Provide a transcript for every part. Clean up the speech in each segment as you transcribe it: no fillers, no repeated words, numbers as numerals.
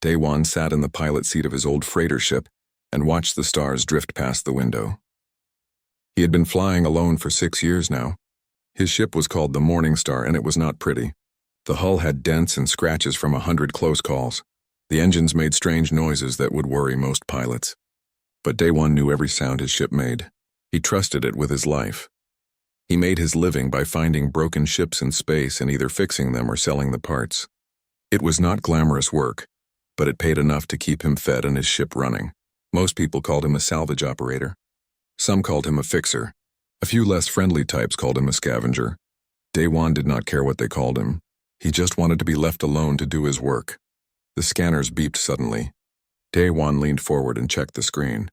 Daewon sat in the pilot seat of his old freighter ship and watched the stars drift past the window. He had been flying alone for 6 years now. His ship was called the Morning Star, and it was not pretty. The hull had dents and scratches from 100 close calls. The engines made strange noises that would worry most pilots. But Daewon knew every sound his ship made. He trusted it with his life. He made his living by finding broken ships in space and either fixing them or selling the parts. It was not glamorous work, but it paid enough to keep him fed and his ship running. Most people called him a salvage operator. Some called him a fixer. A few less friendly types called him a scavenger. Daewon did not care what they called him. He just wanted to be left alone to do his work. The scanners beeped suddenly. Daewon leaned forward and checked the screen.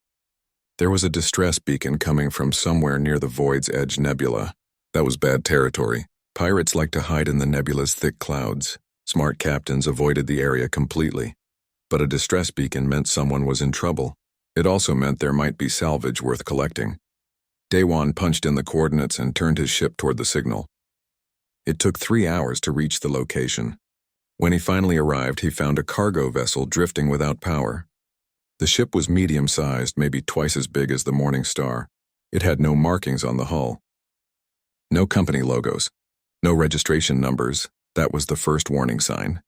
There was a distress beacon coming from somewhere near the Void's Edge Nebula. That was bad territory. Pirates like to hide in the nebula's thick clouds. Smart captains avoided the area completely. But a distress beacon meant someone was in trouble. It also meant there might be salvage worth collecting. Daewon punched in the coordinates and turned his ship toward the signal. It took 3 hours to reach the location. When he finally arrived, he found a cargo vessel drifting without power. The ship was medium-sized, maybe twice as big as the Morning Star. It had no markings on the hull. No company logos. No registration numbers. That was the first warning sign.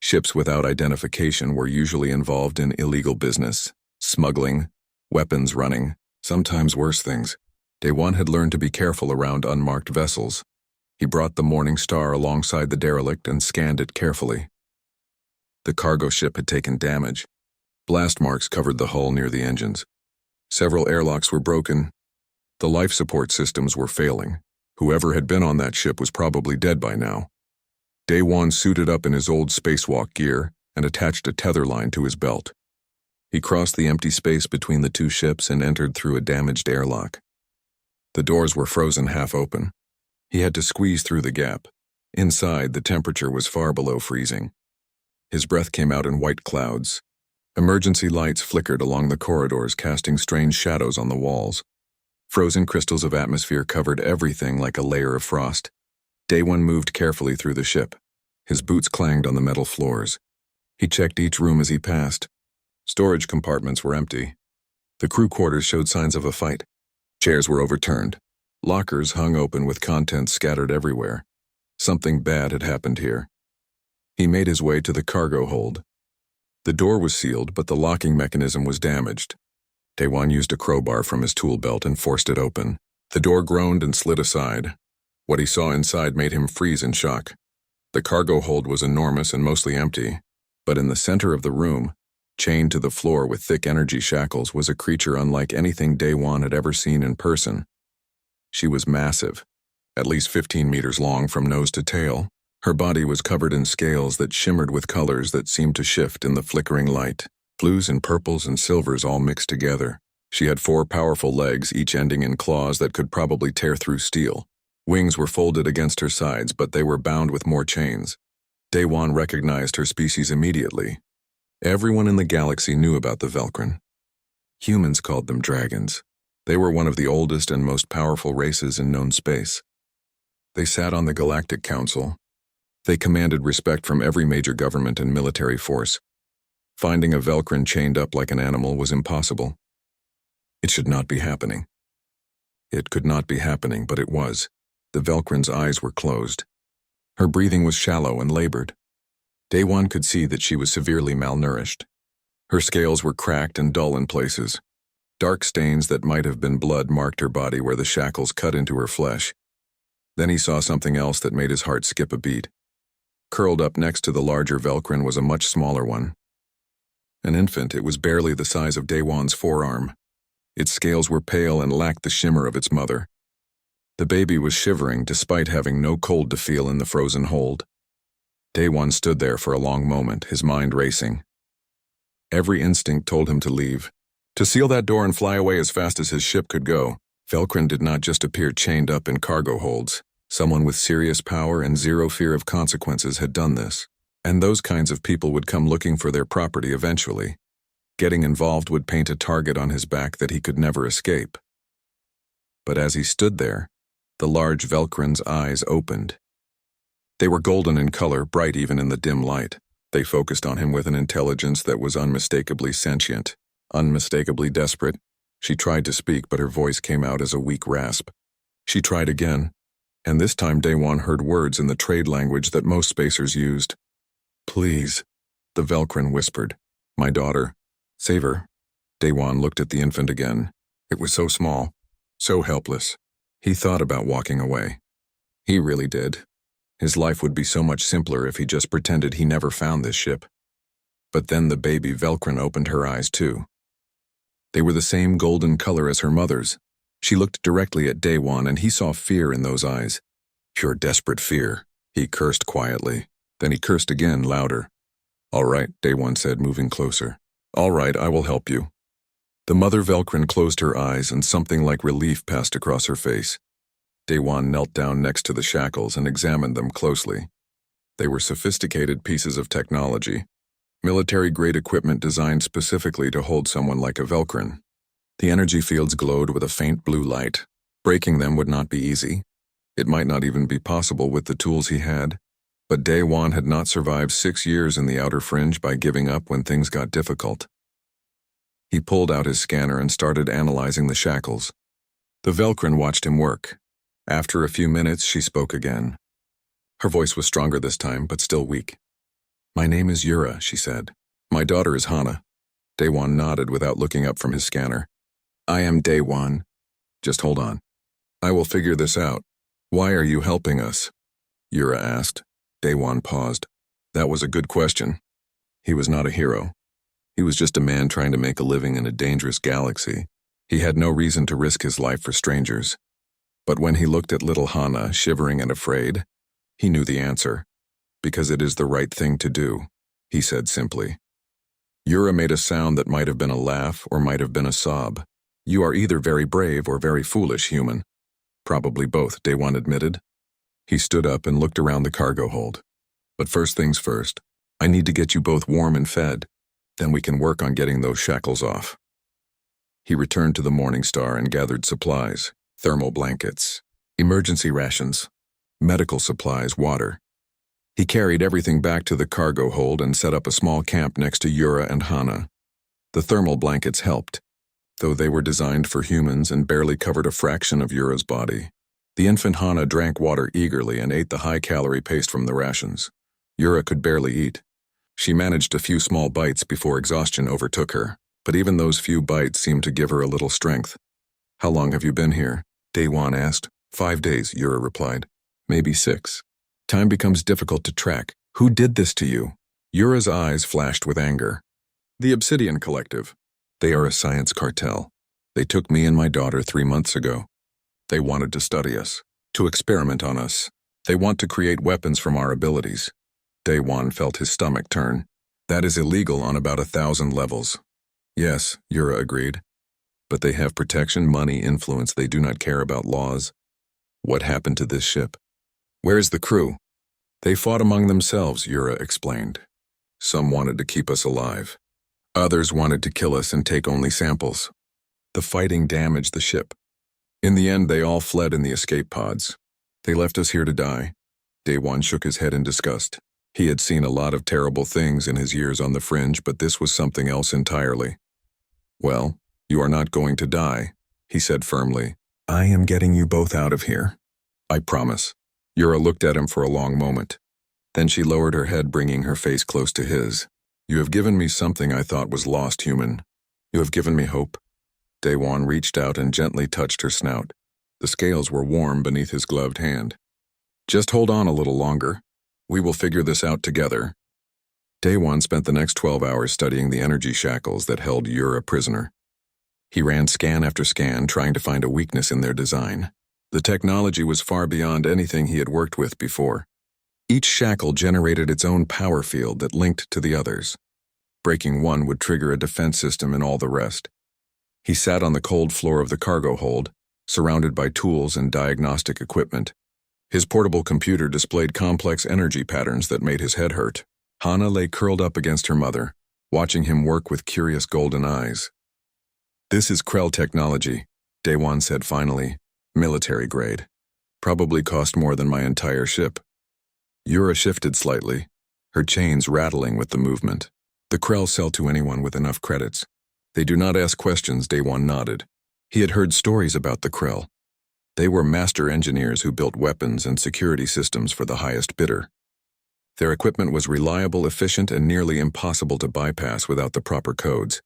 Ships without identification were usually involved in illegal business, smuggling, weapons running, sometimes worse things. Daewon had learned to be careful around unmarked vessels. He brought the Morning Star alongside the derelict and scanned it carefully. The cargo ship had taken damage. Blast marks covered the hull near the engines. Several airlocks were broken. The life support systems were failing. Whoever had been on that ship was probably dead by now. Daewon suited up in his old spacewalk gear and attached a tether line to his belt. He crossed the empty space between the two ships and entered through a damaged airlock. The doors were frozen half open. He had to squeeze through the gap. Inside, the temperature was far below freezing. His breath came out in white clouds. Emergency lights flickered along the corridors, casting strange shadows on the walls. Frozen crystals of atmosphere covered everything like a layer of frost. Daewon moved carefully through the ship. His boots clanged on the metal floors. He checked each room as he passed. Storage compartments were empty. The crew quarters showed signs of a fight. Chairs were overturned. Lockers hung open with contents scattered everywhere. Something bad had happened here. He made his way to the cargo hold. The door was sealed, but the locking mechanism was damaged. Daewon used a crowbar from his tool belt and forced it open. The door groaned and slid aside. What he saw inside made him freeze in shock. The cargo hold was enormous and mostly empty, but in the center of the room, chained to the floor with thick energy shackles, was a creature unlike anything Daewon had ever seen in person. She was massive, at least 15 meters long from nose to tail. Her body was covered in scales that shimmered with colors that seemed to shift in the flickering light. Blues and purples and silvers all mixed together. She had 4 powerful legs, each ending in claws that could probably tear through steel. Wings were folded against her sides, but they were bound with more chains. Daewon recognized her species immediately. Everyone in the galaxy knew about the Velcrin. Humans called them dragons. They were one of the oldest and most powerful races in known space. They sat on the Galactic Council. They commanded respect from every major government and military force. Finding a Velcrin chained up like an animal was impossible. It should not be happening. It could not be happening, but it was. The Velcrin's eyes were closed. Her breathing was shallow and labored. Daewon could see that she was severely malnourished. Her scales were cracked and dull in places. Dark stains that might have been blood marked her body where the shackles cut into her flesh. Then he saw something else that made his heart skip a beat. Curled up next to the larger Velcrin was a much smaller one. An infant, it was barely the size of Daewon's forearm. Its scales were pale and lacked the shimmer of its mother. The baby was shivering despite having no cold to feel in the frozen hold. Daewon stood there for a long moment, his mind racing. Every instinct told him to leave, to seal that door and fly away as fast as his ship could go. Velcrin did not just appear chained up in cargo holds. Someone with serious power and zero fear of consequences had done this. And those kinds of people would come looking for their property eventually. Getting involved would paint a target on his back that he could never escape. But as he stood there, the large Velcrin's eyes opened. They were golden in color, bright even in the dim light. They focused on him with an intelligence that was unmistakably sentient, unmistakably desperate. She tried to speak, but her voice came out as a weak rasp. She tried again, and this time Daywan heard words in the trade language that most spacers used. "Please," the Velcrin whispered. "My daughter. Save her." Daywan looked at the infant again. It was so small, so helpless. He thought about walking away. He really did. His life would be so much simpler if he just pretended he never found this ship. But then the baby Velcrin opened her eyes too. They were the same golden color as her mother's. She looked directly at Daywan, and he saw fear in those eyes. Pure desperate fear. He cursed quietly. Then he cursed again, louder. "All right," Daywan said, moving closer. "All right, I will help you." The mother Velcrin closed her eyes, and something like relief passed across her face. Daywan knelt down next to the shackles and examined them closely. They were sophisticated pieces of technology, military-grade equipment designed specifically to hold someone like a Velcrin. The energy fields glowed with a faint blue light. Breaking them would not be easy. It might not even be possible with the tools he had. But Daywan had not survived 6 years in the outer fringe by giving up when things got difficult. He pulled out his scanner and started analyzing the shackles. The Velcrin watched him work. After a few minutes, she spoke again. Her voice was stronger this time, but still weak. "My name is Yura," she said. "My daughter is Hana." Daywan nodded without looking up from his scanner. "I am Daywan. Just hold on. I will figure this out. Why are you helping us?" Yura asked. Daywan paused. That was a good question. He was not a hero. He was just a man trying to make a living in a dangerous galaxy. He had no reason to risk his life for strangers. But when he looked at little Hana, shivering and afraid, he knew the answer. "Because it is the right thing to do," he said simply. Yura made a sound that might have been a laugh or might have been a sob. "You are either very brave or very foolish, human." "Probably both," Daywan admitted. He stood up and looked around the cargo hold. "But first things first, I need to get you both warm and fed. Then we can work on getting those shackles off." He returned to the Morning Star and gathered supplies, thermal blankets, emergency rations, medical supplies, water. He carried everything back to the cargo hold and set up a small camp next to Yura and Hana. The thermal blankets helped, though they were designed for humans and barely covered a fraction of Yura's body. The infant Hana drank water eagerly and ate the high-calorie paste from the rations. Yura could barely eat. She managed a few small bites before exhaustion overtook her, but even those few bites seemed to give her a little strength. "How long have you been here?" Daywan asked. 5 days, Yura replied. "Maybe 6. Time becomes difficult to track. Who did this to you?" Yura's eyes flashed with anger. "The Obsidian Collective. They are a science cartel. They took me and my daughter 3 months ago. They wanted to study us, to experiment on us. They want to create weapons from our abilities." Daywan felt his stomach turn. "That is illegal on about 1,000 levels." "Yes," Yura agreed. "But they have protection, money, influence. They do not care about laws." "What happened to this ship?" "Where's the crew?" "They fought among themselves," Yura explained. "Some wanted to keep us alive. Others wanted to kill us and take only samples. The fighting damaged the ship. In the end, they all fled in the escape pods. They left us here to die." Daywan shook his head in disgust. He had seen a lot of terrible things in his years on the fringe, but this was something else entirely. "Well, you are not going to die," he said firmly. "I am getting you both out of here. I promise." Yura looked at him for a long moment. Then she lowered her head, bringing her face close to his. "You have given me something I thought was lost, human. You have given me hope." Daywan reached out and gently touched her snout. The scales were warm beneath his gloved hand. "Just hold on a little longer. We will figure this out together." Daywan spent the next 12 hours studying the energy shackles that held Yura prisoner. He ran scan after scan, trying to find a weakness in their design. The technology was far beyond anything he had worked with before. Each shackle generated its own power field that linked to the others. Breaking one would trigger a defense system in all the rest. He sat on the cold floor of the cargo hold, surrounded by tools and diagnostic equipment. His portable computer displayed complex energy patterns that made his head hurt. Hana lay curled up against her mother, watching him work with curious golden eyes. "This is Krell technology," Daywan said finally. "Military grade. Probably cost more than my entire ship." Yura shifted slightly. her chains rattling with the movement. The Krell sell to anyone with enough credits. They do not ask questions, Daywan nodded. He had heard stories about the Krell. They were master engineers who built weapons and security systems for the highest bidder. Their equipment was reliable, efficient, and nearly impossible to bypass without the proper codes.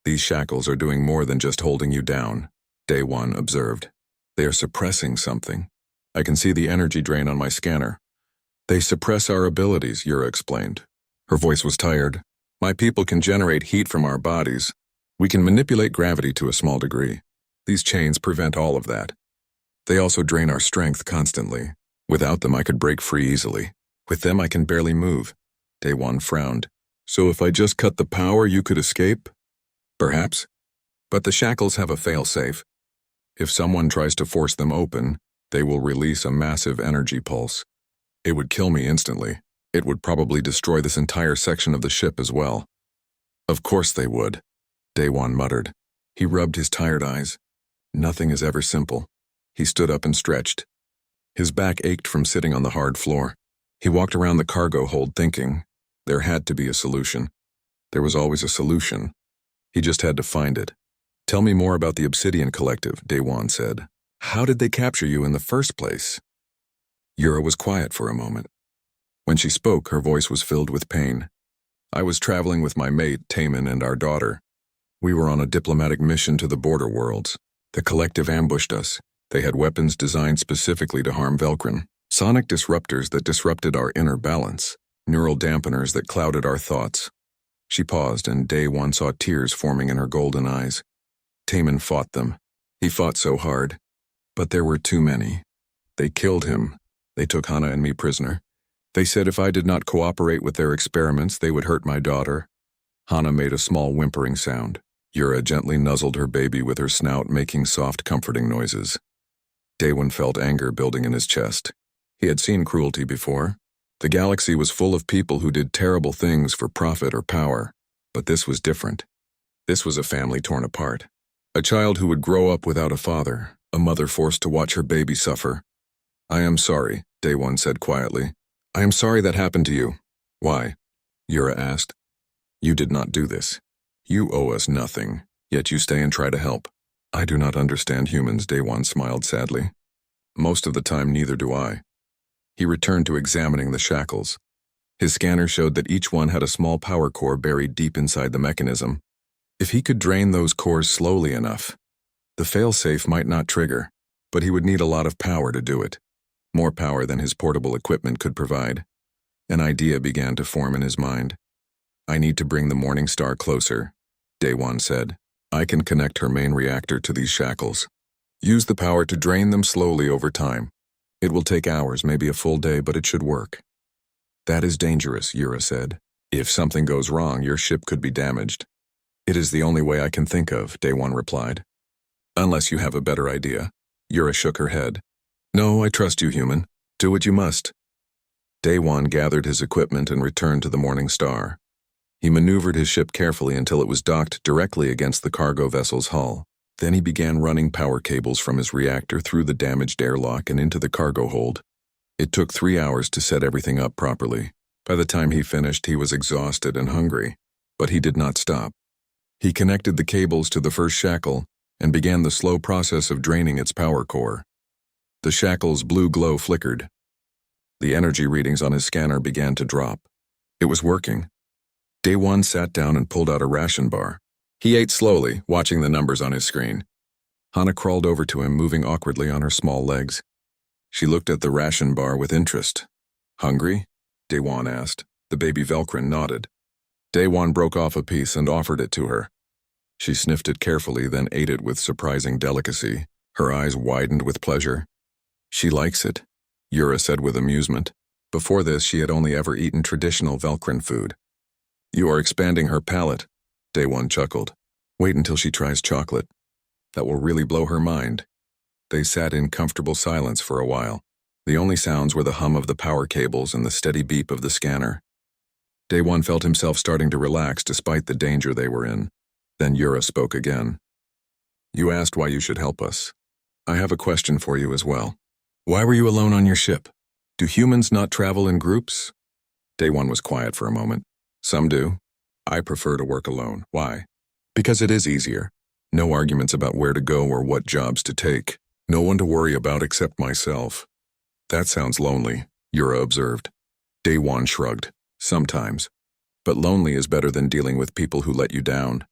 These shackles are doing more than just holding you down, Daywan observed. They are suppressing something. I can see the energy drain on my scanner. They suppress our abilities, Yura explained. Her voice was tired. My people can generate heat from our bodies. We can manipulate gravity to a small degree. These chains prevent all of that. They also drain our strength constantly. Without them, I could break free easily. With them, I can barely move. Daywan frowned. So if I just cut the power, you could escape? Perhaps. But the shackles have a fail-safe. If someone tries to force them open, they will release a massive energy pulse. It would kill me instantly. It would probably destroy this entire section of the ship as well. Of course they would, Daywan muttered. He rubbed his tired eyes. Nothing is ever simple. He stood up and stretched. His back ached from sitting on the hard floor. He walked around the cargo hold thinking, there had to be a solution. There was always a solution. He just had to find it. Tell me more about the Obsidian Collective, Daywan said. How did they capture you in the first place? Yura was quiet for a moment. When she spoke, her voice was filled with pain. I was traveling with my mate, Taman, and our daughter. We were on a diplomatic mission to the border worlds. The collective ambushed us. They had weapons designed specifically to harm Velkrin. Sonic disruptors that disrupted our inner balance. Neural dampeners that clouded our thoughts. She paused, and Daywan saw tears forming in her golden eyes. Taman fought them. He fought so hard. But there were too many. They killed him. They took Hana and me prisoner. They said if I did not cooperate with their experiments, they would hurt my daughter. Hana made a small whimpering sound. Yura gently nuzzled her baby with her snout, making soft, comforting noises. Daywan felt anger building in his chest. He had seen cruelty before. The galaxy was full of people who did terrible things for profit or power. But this was different. This was a family torn apart. A child who would grow up without a father, a mother forced to watch her baby suffer. I am sorry, Daywan said quietly. I am sorry that happened to you. Why? Yura asked. You did not do this. You owe us nothing, yet you stay and try to help. I do not understand humans, Daywan smiled sadly. Most of the time, neither do I. He returned to examining the shackles. His scanner showed that each one had a small power core buried deep inside the mechanism. If he could drain those cores slowly enough, the failsafe might not trigger, but he would need a lot of power to do it. More power than his portable equipment could provide. An idea began to form in his mind. I need to bring the Morning Star closer, Daywan said. I can connect her main reactor to these shackles. Use the power to drain them slowly over time. It will take hours, maybe a full day, but it should work. That is dangerous, Yura said. If something goes wrong, your ship could be damaged. It is the only way I can think of, Daywan replied. Unless you have a better idea. Yura shook her head. No, I trust you, human. Do what you must. Daywan gathered his equipment and returned to the Morning Star. He maneuvered his ship carefully until it was docked directly against the cargo vessel's hull. Then he began running power cables from his reactor through the damaged airlock and into the cargo hold. It took 3 hours to set everything up properly. By the time he finished, he was exhausted and hungry. But he did not stop. He connected the cables to the first shackle and began the slow process of draining its power core. The shackle's blue glow flickered. The energy readings on his scanner began to drop. It was working. Daywan sat down and pulled out a ration bar. He ate slowly, watching the numbers on his screen. Hana crawled over to him, moving awkwardly on her small legs. She looked at the ration bar with interest. Hungry? Daywan asked. The baby Velkrin nodded. Daywan broke off a piece and offered it to her. She sniffed it carefully, then ate it with surprising delicacy. Her eyes widened with pleasure. She likes it, Yura said with amusement. Before this, she had only ever eaten traditional Velkrin food. You are expanding her palate, Daywan chuckled. Wait until she tries chocolate. That will really blow her mind. They sat in comfortable silence for a while. The only sounds were the hum of the power cables and the steady beep of the scanner. Daywan felt himself starting to relax despite the danger they were in. Then Yura spoke again. You asked why you should help us. I have a question for you as well. Why were you alone on your ship? Do humans not travel in groups? Day one was quiet for a moment. Some do. I prefer to work alone. Why? Because it is easier. No arguments about where to go or what jobs to take. No one to worry about except myself. That sounds lonely, Yura observed. Day one shrugged. Sometimes. But lonely is better than dealing with people who let you down.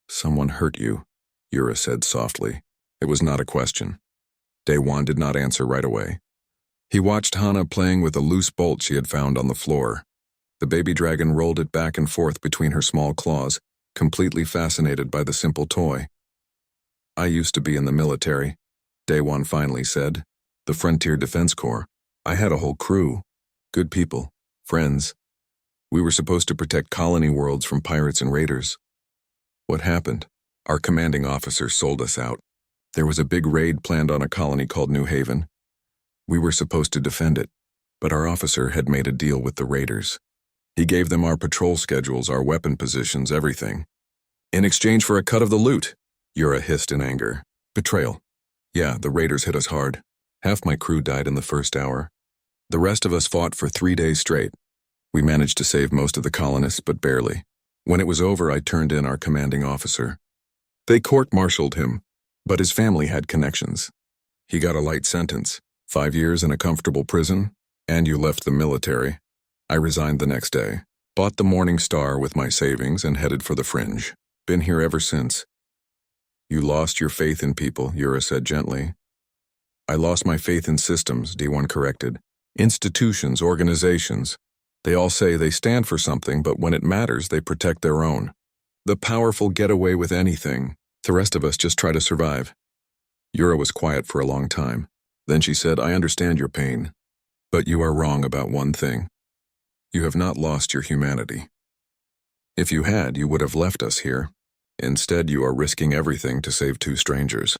Someone hurt you, Yura said softly. It was not a question. Day one did not answer right away. He watched Hana playing with a loose bolt she had found on the floor. The baby dragon rolled it back and forth between her small claws, completely fascinated by the simple toy. I used to be in the military, Day one finally said. The Frontier Defense Corps. I had a whole crew. Good people. Friends. We were supposed to protect colony worlds from pirates and raiders. What happened? Our commanding officer sold us out. There was a big raid planned on a colony called New Haven. We were supposed to defend it, but our officer had made a deal with the raiders. He gave them our patrol schedules, our weapon positions, everything. In exchange for a cut of the loot, Yura hissed in anger. Betrayal. Yeah, the raiders hit us hard. Half my crew died in the first hour. The rest of us fought for 3 days straight. We managed to save most of the colonists, but barely. When it was over, I turned in our commanding officer. They court-martialed him, but his family had connections. He got a light sentence, 5 years in a comfortable prison, and you left the military. I resigned the next day, bought the Morning Star with my savings and headed for the fringe. Been here ever since. You lost your faith in people, Yura said gently. I lost my faith in systems, D1 corrected. Institutions, organizations. They all say they stand for something, but when it matters, they protect their own. The powerful get away with anything. The rest of us just try to survive. Yura was quiet for a long time. Then she said, I understand your pain, but you are wrong about one thing. You have not lost your humanity. If you had, you would have left us here. Instead, you are risking everything to save 2 strangers.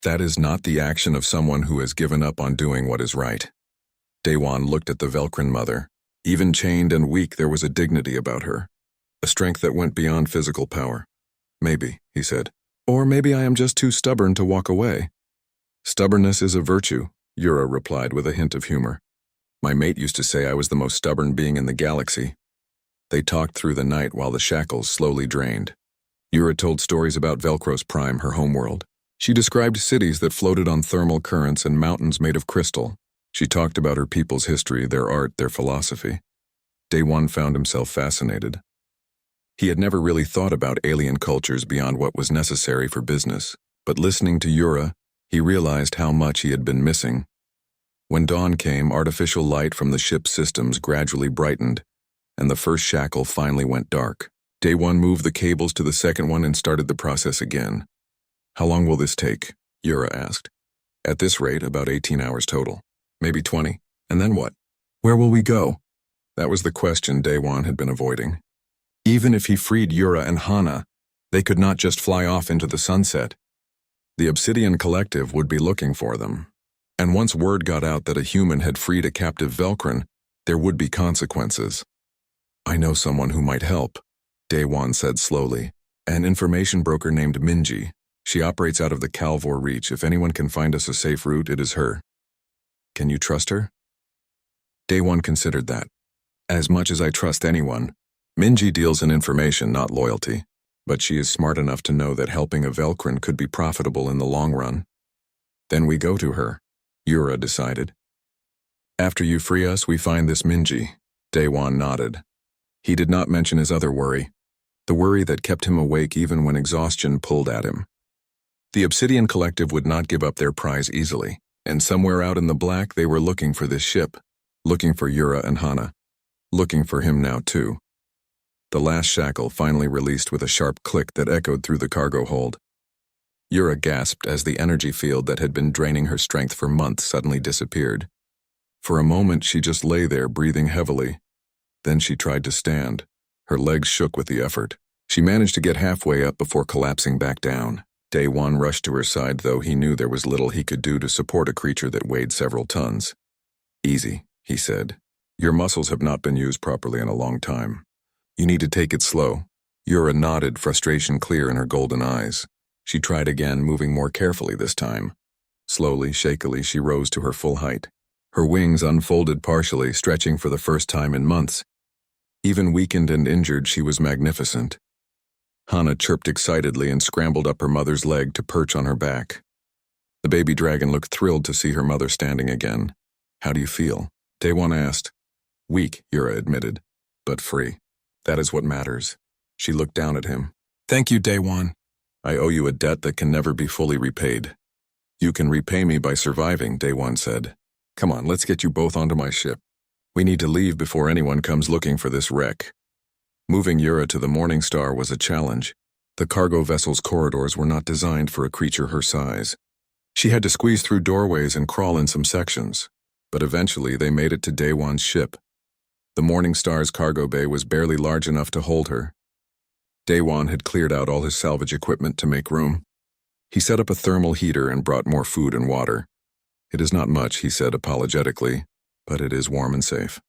That is not the action of someone who has given up on doing what is right. Daewon looked at the Velcrin mother. Even chained and weak, there was a dignity about her. A strength that went beyond physical power. Maybe, he said. Or maybe I am just too stubborn to walk away. Stubbornness is a virtue, Yura replied with a hint of humor. My mate used to say I was the most stubborn being in the galaxy. They talked through the night while the shackles slowly drained. Yura told stories about Velcros Prime, her homeworld. She described cities that floated on thermal currents and mountains made of crystal. She talked about her people's history, their art, their philosophy. Day1 found himself fascinated. He had never really thought about alien cultures beyond what was necessary for business, but listening to Yura, he realized how much he had been missing. When dawn came, artificial light from the ship's systems gradually brightened, and the first shackle finally went dark. Day1 moved the cables to the second one and started the process again. How long will this take? Yura asked. At this rate, about 18 hours total. Maybe 20. And then what? Where will we go? That was the question Day1 had been avoiding. Even if he freed Yura and Hana, they could not just fly off into the sunset. The Obsidian Collective would be looking for them. And once word got out that a human had freed a captive Velcrin, there would be consequences. I know someone who might help, Day1 said slowly. An information broker named Minji. She operates out of the Calvor Reach. If anyone can find us a safe route, it is her. Can you trust her? Day1 considered that. As much as I trust anyone, Minji deals in information, not loyalty. But she is smart enough to know that helping a Velcrin could be profitable in the long run. Then we go to her, Yura decided. After you free us, we find this Minji. Day1 nodded. He did not mention his other worry. The worry that kept him awake even when exhaustion pulled at him. The Obsidian Collective would not give up their prize easily, and somewhere out in the black they were looking for this ship, looking for Yura and Hana, looking for him now too. The last shackle finally released with a sharp click that echoed through the cargo hold. Yura gasped as the energy field that had been draining her strength for months suddenly disappeared. For a moment she just lay there breathing heavily. Then she tried to stand. Her legs shook with the effort. She managed to get halfway up before collapsing back down. Day1 rushed to her side, though he knew there was little he could do to support a creature that weighed several tons. Easy, he said. Your muscles have not been used properly in a long time. You need to take it slow. Yura nodded, frustration clear in her golden eyes. She tried again, moving more carefully this time. Slowly, shakily, she rose to her full height. Her wings unfolded partially, stretching for the first time in months. Even weakened and injured, she was magnificent. Hana chirped excitedly and scrambled up her mother's leg to perch on her back. The baby dragon looked thrilled to see her mother standing again. "How do you feel?" Daewon asked. "Weak," Yura admitted, "but free. That is what matters." She looked down at him. "Thank you, Daewon. I owe you a debt that can never be fully repaid." "You can repay me by surviving," Daewon said. "Come on, let's get you both onto my ship. We need to leave before anyone comes looking for this wreck." Moving Yura to the Morning Star was a challenge. The cargo vessel's corridors were not designed for a creature her size. She had to squeeze through doorways and crawl in some sections, but eventually they made it to Daewon's ship. The Morning Star's cargo bay was barely large enough to hold her. Daewon had cleared out all his salvage equipment to make room. He set up a thermal heater and brought more food and water. "It is not much," he said apologetically, "but it is warm and safe."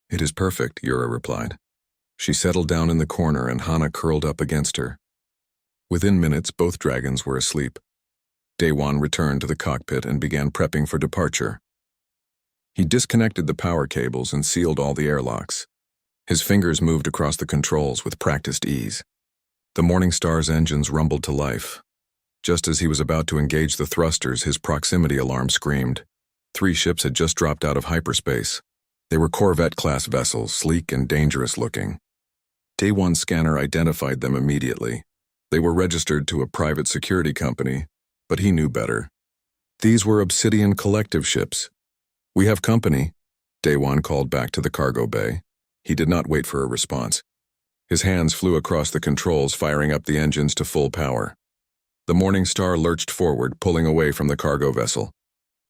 "It is perfect," Yura replied. She settled down in the corner and Hana curled up against her. Within minutes, both dragons were asleep. Daewon returned to the cockpit and began prepping for departure. He disconnected the power cables and sealed all the airlocks. His fingers moved across the controls with practiced ease. The Morning Star's engines rumbled to life. Just as he was about to engage the thrusters, his proximity alarm screamed. 3 ships had just dropped out of hyperspace. They were Corvette-class vessels, sleek and dangerous-looking. Daewon's scanner identified them immediately. They were registered to a private security company, but he knew better. These were Obsidian Collective ships. "We have company," Daewon called back to the cargo bay. He did not wait for a response. His hands flew across the controls, firing up the engines to full power. The Morning Star lurched forward, pulling away from the cargo vessel.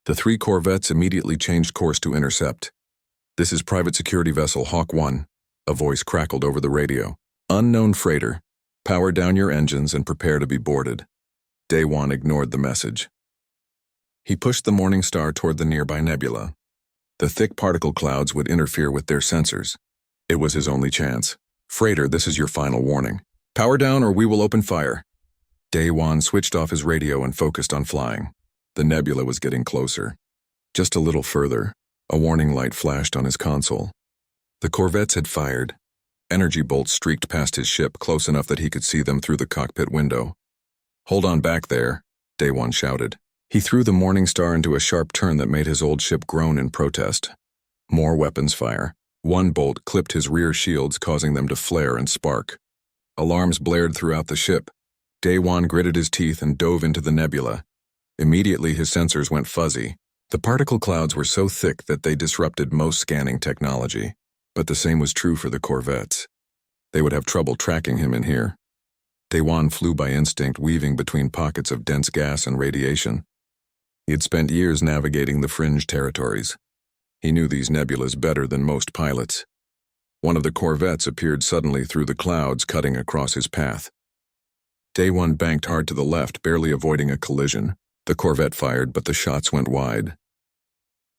The 3 corvettes immediately changed course to intercept. "This is private security vessel Hawk 1, a voice crackled over the radio. "Unknown freighter. Power down your engines and prepare to be boarded." Daewon ignored the message. He pushed the Morning Star toward the nearby nebula. The thick particle clouds would interfere with their sensors. It was his only chance. "Freighter, this is your final warning. Power down or we will open fire." Daewon switched off his radio and focused on flying. The nebula was getting closer. Just a little further, a warning light flashed on his console. The corvettes had fired. Energy bolts streaked past his ship, close enough that he could see them through the cockpit window. "Hold on back there," Daewon shouted. He threw the Morning Star into a sharp turn that made his old ship groan in protest. More weapons fire. One bolt clipped his rear shields, causing them to flare and spark. Alarms blared throughout the ship. Daewon gritted his teeth and dove into the nebula. Immediately his sensors went fuzzy. The particle clouds were so thick that they disrupted most scanning technology. But the same was true for the corvettes. They would have trouble tracking him in here. Daewon flew by instinct, weaving between pockets of dense gas and radiation. He had spent years navigating the fringe territories. He knew these nebulas better than most pilots. One of the corvettes appeared suddenly through the clouds, cutting across his path. Daewon banked hard to the left, barely avoiding a collision. The corvette fired, but the shots went wide.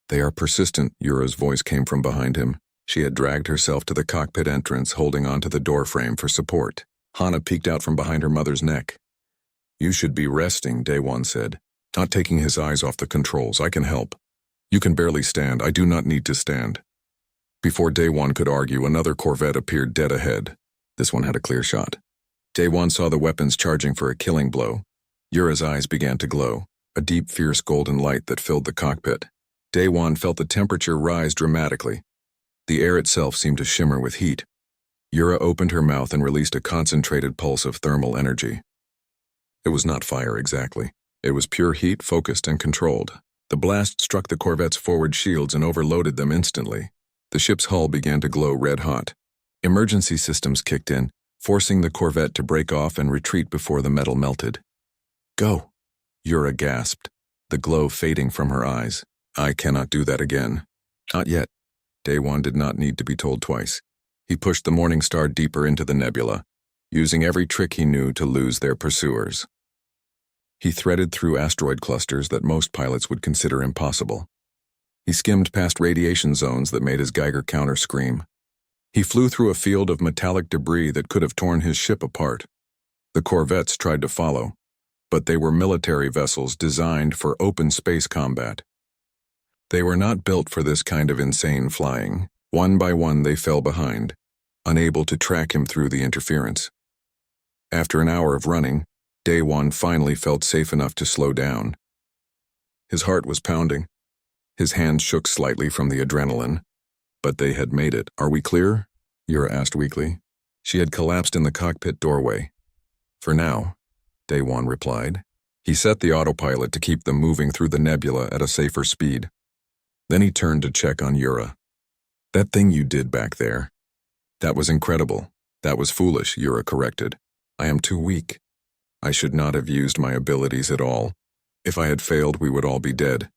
"They are persistent," Yura's voice came from behind him. She had dragged herself to the cockpit entrance, holding onto the doorframe for support. Hana peeked out from behind her mother's neck. "You should be resting," Daewon said, not taking his eyes off the controls. "I can help. You can barely stand. I do not need to stand." Before Daewon could argue, another corvette appeared dead ahead. This one had a clear shot. Daewon saw the weapons charging for a killing blow. Yura's eyes began to glow, a deep, fierce golden light that filled the cockpit. Daewon felt the temperature rise dramatically. The air itself seemed to shimmer with heat. Yura opened her mouth and released a concentrated pulse of thermal energy. It was not fire exactly. It was pure heat, focused and controlled. The blast struck the corvette's forward shields and overloaded them instantly. The ship's hull began to glow red-hot. Emergency systems kicked in, forcing the corvette to break off and retreat before the metal melted. "Go," Yura gasped, the glow fading from her eyes. "I cannot do that again." "Not yet." Daewon did not need to be told twice. He pushed the Morning Star deeper into the nebula, using every trick he knew to lose their pursuers. He threaded through asteroid clusters that most pilots would consider impossible. He skimmed past radiation zones that made his Geiger counter scream. He flew through a field of metallic debris that could have torn his ship apart. The corvettes tried to follow, but they were military vessels designed for open space combat. They were not built for this kind of insane flying. One by one they fell behind, unable to track him through the interference. After an hour of running, Didn finally felt safe enough to slow down. His heart was pounding. His hands shook slightly from the adrenaline. But they had made it. "Are we clear?" Yura asked weakly. She had collapsed in the cockpit doorway. "For now," Didn replied. He set the autopilot to keep them moving through the nebula at a safer speed. Then he turned to check on Yura. "That thing you did back there. That was incredible. That was foolish," Yura corrected. "I am too weak. I should not have used my abilities at all. If I had failed, we would all be dead.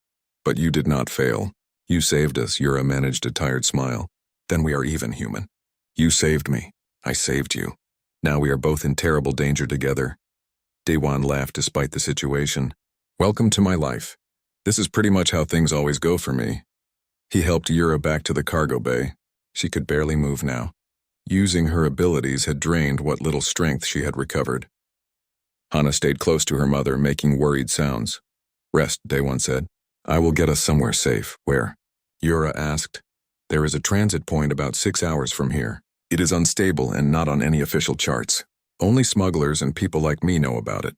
But you did not fail. You saved us," Yura managed a tired smile. "Then we are even, human. You saved me. I saved you. Now we are both in terrible danger together." Didn laughed despite the situation. "Welcome to my life. This is pretty much how things always go for me." He helped Yura back to the cargo bay. She could barely move now. Using her abilities had drained what little strength she had recovered. Hana stayed close to her mother, making worried sounds. "Rest," Didn said. "I will get us somewhere safe." "Where?" Yura asked. "There is a transit point about 6 hours from here. It is unstable and not on any official charts. Only smugglers and people like me know about it.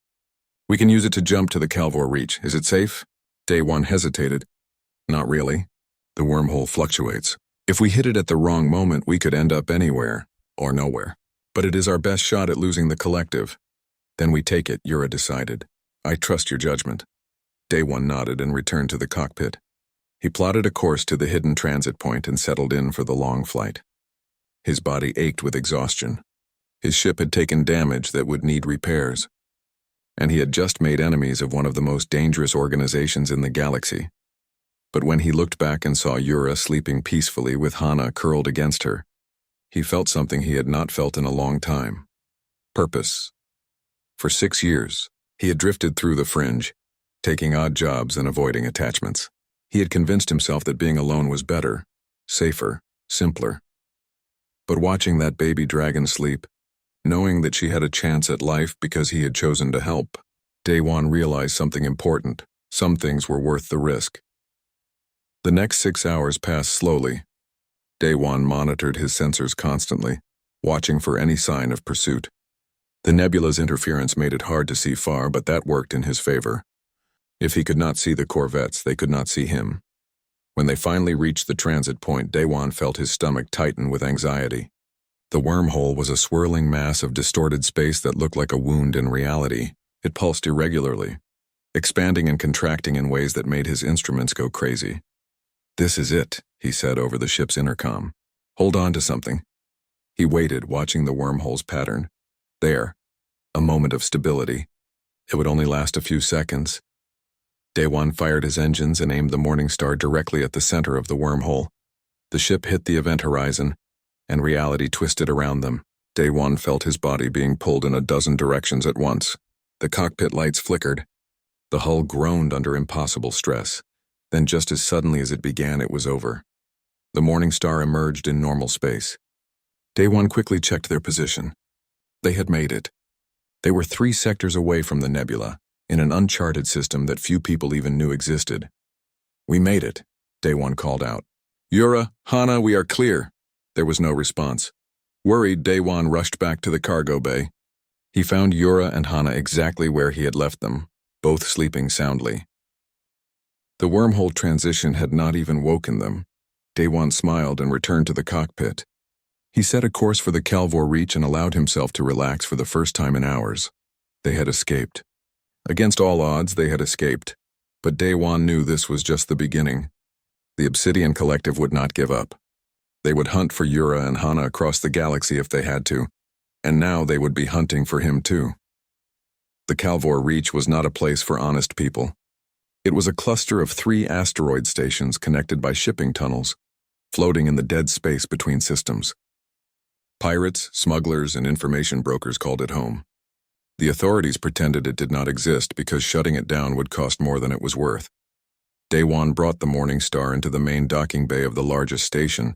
We can use it to jump to the Calvor Reach. Is it safe?" Didn hesitated. "Not really. The wormhole fluctuates. If we hit it at the wrong moment, we could end up anywhere, or nowhere. But it is our best shot at losing the collective." "Then we take it," Yura decided. "I trust your judgment." Didn nodded and returned to the cockpit. He plotted a course to the hidden transit point and settled in for the long flight. His body ached with exhaustion. His ship had taken damage that would need repairs. And he had just made enemies of one of the most dangerous organizations in the galaxy. But when he looked back and saw Yura sleeping peacefully with Hana curled against her, he felt something he had not felt in a long time. Purpose. For 6 years, he had drifted through the fringe, taking odd jobs and avoiding attachments. He had convinced himself that being alone was better, safer, simpler. But watching that baby dragon sleep, knowing that she had a chance at life because he had chosen to help, Didn realized something important. Some things were worth the risk. The next 6 hours passed slowly. Didn monitored his sensors constantly, watching for any sign of pursuit. The nebula's interference made it hard to see far, but that worked in his favor. If he could not see the corvettes, they could not see him. When they finally reached the transit point, Didn felt his stomach tighten with anxiety. The wormhole was a swirling mass of distorted space that looked like a wound in reality. It pulsed irregularly, expanding and contracting in ways that made his instruments go crazy. "This is it," he said over the ship's intercom. "Hold on to something." He waited, watching the wormhole's pattern. There, a moment of stability. It would only last a few seconds. Didn fired his engines and aimed the Morningstar directly at the center of the wormhole. The ship hit the event horizon, and reality twisted around them. Didn felt his body being pulled in a dozen directions at once. The cockpit lights flickered. The hull groaned under impossible stress. Then just as suddenly as it began, it was over. The Morningstar emerged in normal space. Didn quickly checked their position. They had made it. They were 3 sectors away from the nebula, in an uncharted system that few people even knew existed. "We made it," Didn called out. "Yura, Hana, we are clear." There was no response. Worried, Didn rushed back to the cargo bay. He found Yura and Hana exactly where he had left them, both sleeping soundly. The wormhole transition had not even woken them. Didn smiled and returned to the cockpit. He set a course for the Calvor Reach and allowed himself to relax for the first time in hours. They had escaped. Against all odds, they had escaped. But Didn knew this was just the beginning. The Obsidian Collective would not give up. They would hunt for Yura and Hana across the galaxy if they had to, and now they would be hunting for him too. The Calvor Reach was not a place for honest people. It was a cluster of 3 asteroid stations connected by shipping tunnels, floating in the dead space between systems. Pirates, smugglers, and information brokers called it home. The authorities pretended it did not exist because shutting it down would cost more than it was worth. Didn brought the Morningstar into the main docking bay of the largest station,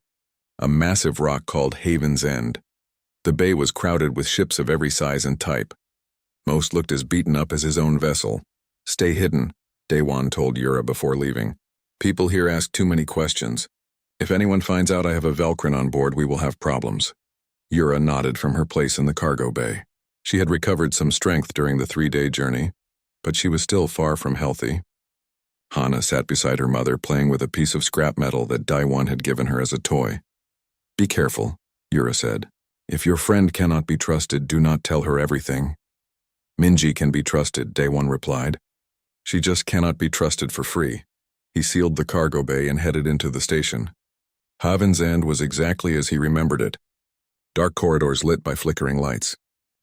a massive rock called Haven's End. The bay was crowded with ships of every size and type. Most looked as beaten up as his own vessel. "Stay hidden," Didn told Yura before leaving. People here ask too many questions. If anyone finds out I have a Velcrin on board, we will have problems. Yura nodded from her place in the cargo bay. She had recovered some strength during the 3-day journey, but she was still far from healthy. Hana sat beside her mother, playing with a piece of scrap metal that Daiwan had given her as a toy. Be careful, Yura said. If your friend cannot be trusted, do not tell her everything. Minji can be trusted, Daiwan replied. She just cannot be trusted for free. He sealed the cargo bay and headed into the station. Haven's End was exactly as he remembered it. Dark corridors lit by flickering lights.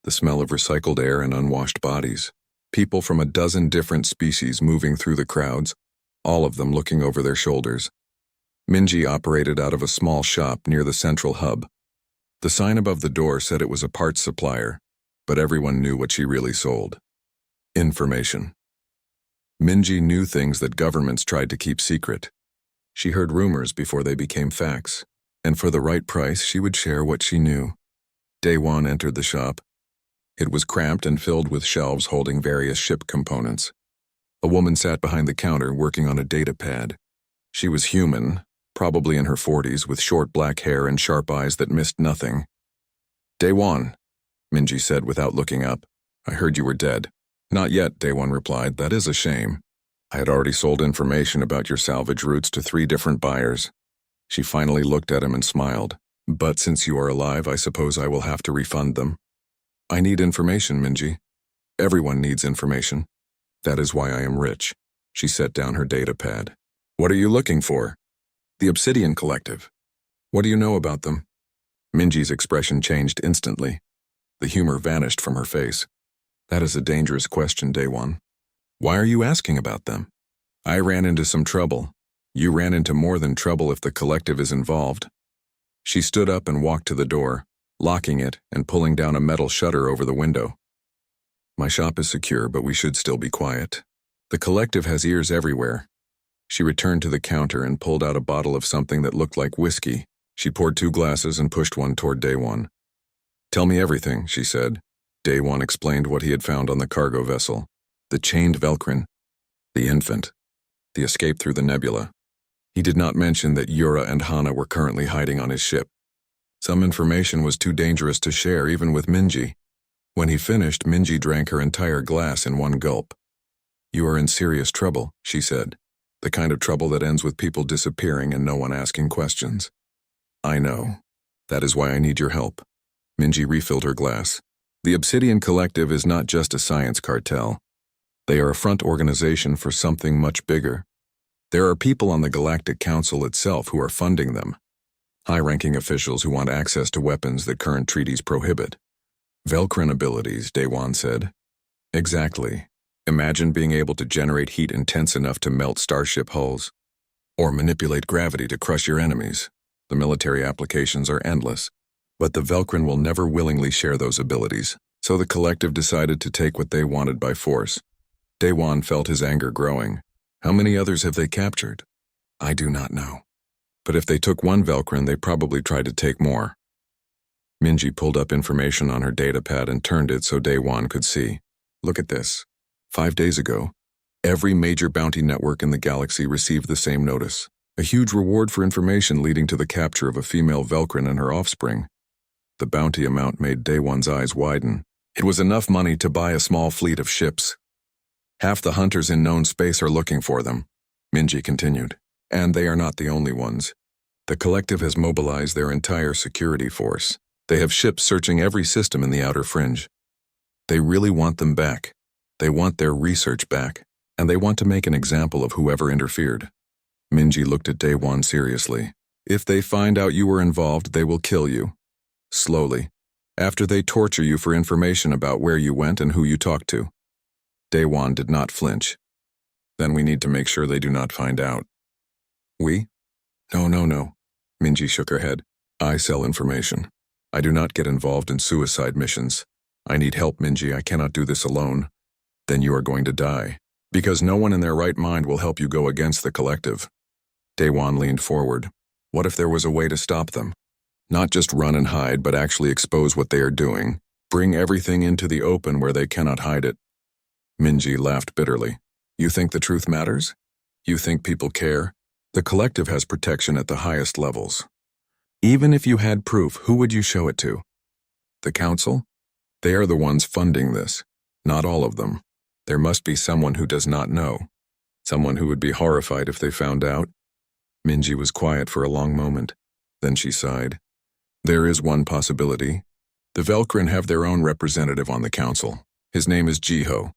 The smell of recycled air and unwashed bodies. People from a dozen different species moving through the crowds, all of them looking over their shoulders. Minji operated out of a small shop near the central hub. The sign above the door said it was a parts supplier, but everyone knew what she really sold. Information. Minji knew things that governments tried to keep secret. She heard rumors before they became facts, and for the right price she would share what she knew. Daiwan entered the shop. It was cramped and filled with shelves holding various ship components. A woman sat behind the counter working on a data pad. She was human, probably in her 40s, with short black hair and sharp eyes that missed nothing. Daiwan, Minji said without looking up. I heard you were dead. Not yet, Daiwan replied. That is a shame. I had already sold information about your salvage routes to 3 different buyers. She finally looked at him and smiled. But since you are alive, I suppose I will have to refund them. I need information, Minji. Everyone needs information. That is why I am rich. She set down her data pad. What are you looking for? The Obsidian Collective. What do you know about them? Minji's expression changed instantly. The humor vanished from her face. That is a dangerous question, Daiwan. Why are you asking about them? I ran into some trouble. You ran into more than trouble if the collective is involved. She stood up and walked to the door, locking it and pulling down a metal shutter over the window. My shop is secure, but we should still be quiet. The collective has ears everywhere. She returned to the counter and pulled out a bottle of something that looked like whiskey. She poured 2 glasses and pushed one toward Daiwan. Tell me everything, she said. Daiwan explained what he had found on the cargo vessel. The chained Velcrin, the infant, the escape through the nebula. He did not mention that Yura and Hana were currently hiding on his ship. Some information was too dangerous to share even with Minji. When he finished, Minji drank her entire glass in one gulp. You are in serious trouble, she said. The kind of trouble that ends with people disappearing and no one asking questions. I know. That is why I need your help. Minji refilled her glass. The Obsidian Collective is not just a science cartel. They are a front organization for something much bigger. There are people on the Galactic Council itself who are funding them. High-ranking officials who want access to weapons that current treaties prohibit. Velcrin abilities, Daiwan said. Exactly. Imagine being able to generate heat intense enough to melt starship hulls. Or manipulate gravity to crush your enemies. The military applications are endless. But the Velcrin will never willingly share those abilities, so the collective decided to take what they wanted by force. Daiwan felt his anger growing. How many others have they captured? I do not know. But if they took one Velcrin, they probably tried to take more. Minji pulled up information on her datapad and turned it so Daiwan could see. Look at this. 5 days ago, every major bounty network in the galaxy received the same notice. A huge reward for information leading to the capture of a female Velcrin and her offspring. The bounty amount made Daiwan's eyes widen. It was enough money to buy a small fleet of ships. Half the hunters in known space are looking for them, Minji continued. And they are not the only ones. The collective has mobilized their entire security force. They have ships searching every system in the outer fringe. They really want them back. They want their research back, and they want to make an example of whoever interfered. Minji looked at Daiwan seriously. If they find out you were involved, they will kill you. Slowly. After they torture you for information about where you went and who you talked to. Daiwan did not flinch. Then we need to make sure they do not find out. We? No. Minji shook her head. I sell information. I do not get involved in suicide missions. I need help, Minji. I cannot do this alone. Then you are going to die. Because no one in their right mind will help you go against the collective. Daiwan leaned forward. What if there was a way to stop them? Not just run and hide, but actually expose what they are doing. Bring everything into the open where they cannot hide it. Minji laughed bitterly. You think the truth matters? You think people care? The collective has protection at the highest levels. Even if you had proof, who would you show it to? The council? They are the ones funding this. Not all of them. There must be someone who does not know. Someone who would be horrified if they found out. Minji was quiet for a long moment. Then she sighed. There is one possibility. The Velkrin have their own representative on the council. His name is Jiho.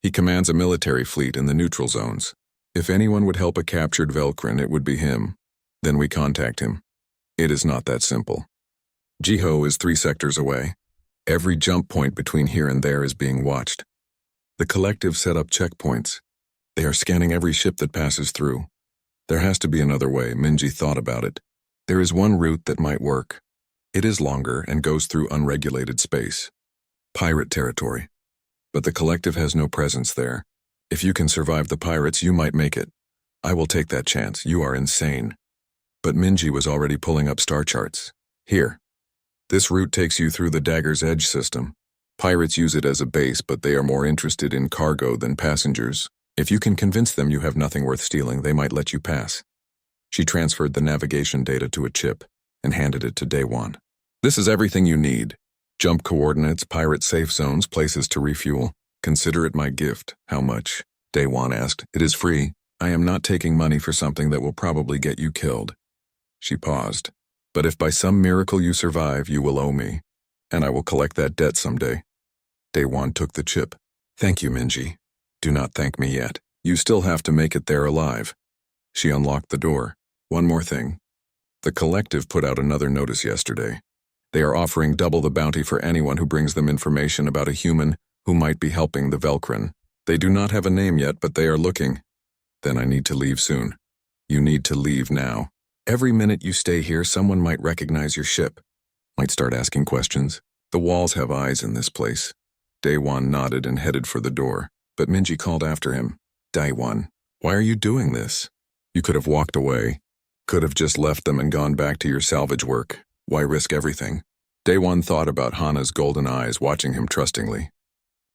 He commands a military fleet in the neutral zones. If anyone would help a captured Velkrin, it would be him. Then we contact him. It is not that simple. Jiho is 3 sectors away. Every jump point between here and there is being watched. The collective set up checkpoints. They are scanning every ship that passes through. There has to be another way. Minji thought about it. There is one route that might work. It is longer and goes through unregulated space. Pirate territory. But the collective has no presence there. If you can survive the pirates, you might make it. I will take that chance. You are insane. But Minji was already pulling up star charts. Here. This route takes you through the Dagger's Edge system. Pirates use it as a base, but they are more interested in cargo than passengers. If you can convince them you have nothing worth stealing, they might let you pass. She transferred the navigation data to a chip and handed it to Daewon. This is everything you need. Jump coordinates, pirate safe zones, places to refuel. Consider it my gift. How much? Daewon asked. It is free. I am not taking money for something that will probably get you killed. She paused. But if by some miracle you survive, you will owe me, and I will collect that debt someday. Daewon took the chip. Thank you, Minji. Do not thank me yet. You still have to make it there alive. She unlocked the door. One more thing. The collective put out another notice yesterday. They are offering double the bounty for anyone who brings them information about a human who might be helping the Velkrin. They do not have a name yet, but they are looking. Then I need to leave soon. You need to leave now. Every minute you stay here, someone might recognize your ship. Might start asking questions. The walls have eyes in this place. Daewon nodded and headed for the door, but Minji called after him. Daewon, why are you doing this? You could have walked away. Could have just left them and gone back to your salvage work. Why risk everything? Daewon thought about Hana's golden eyes watching him trustingly.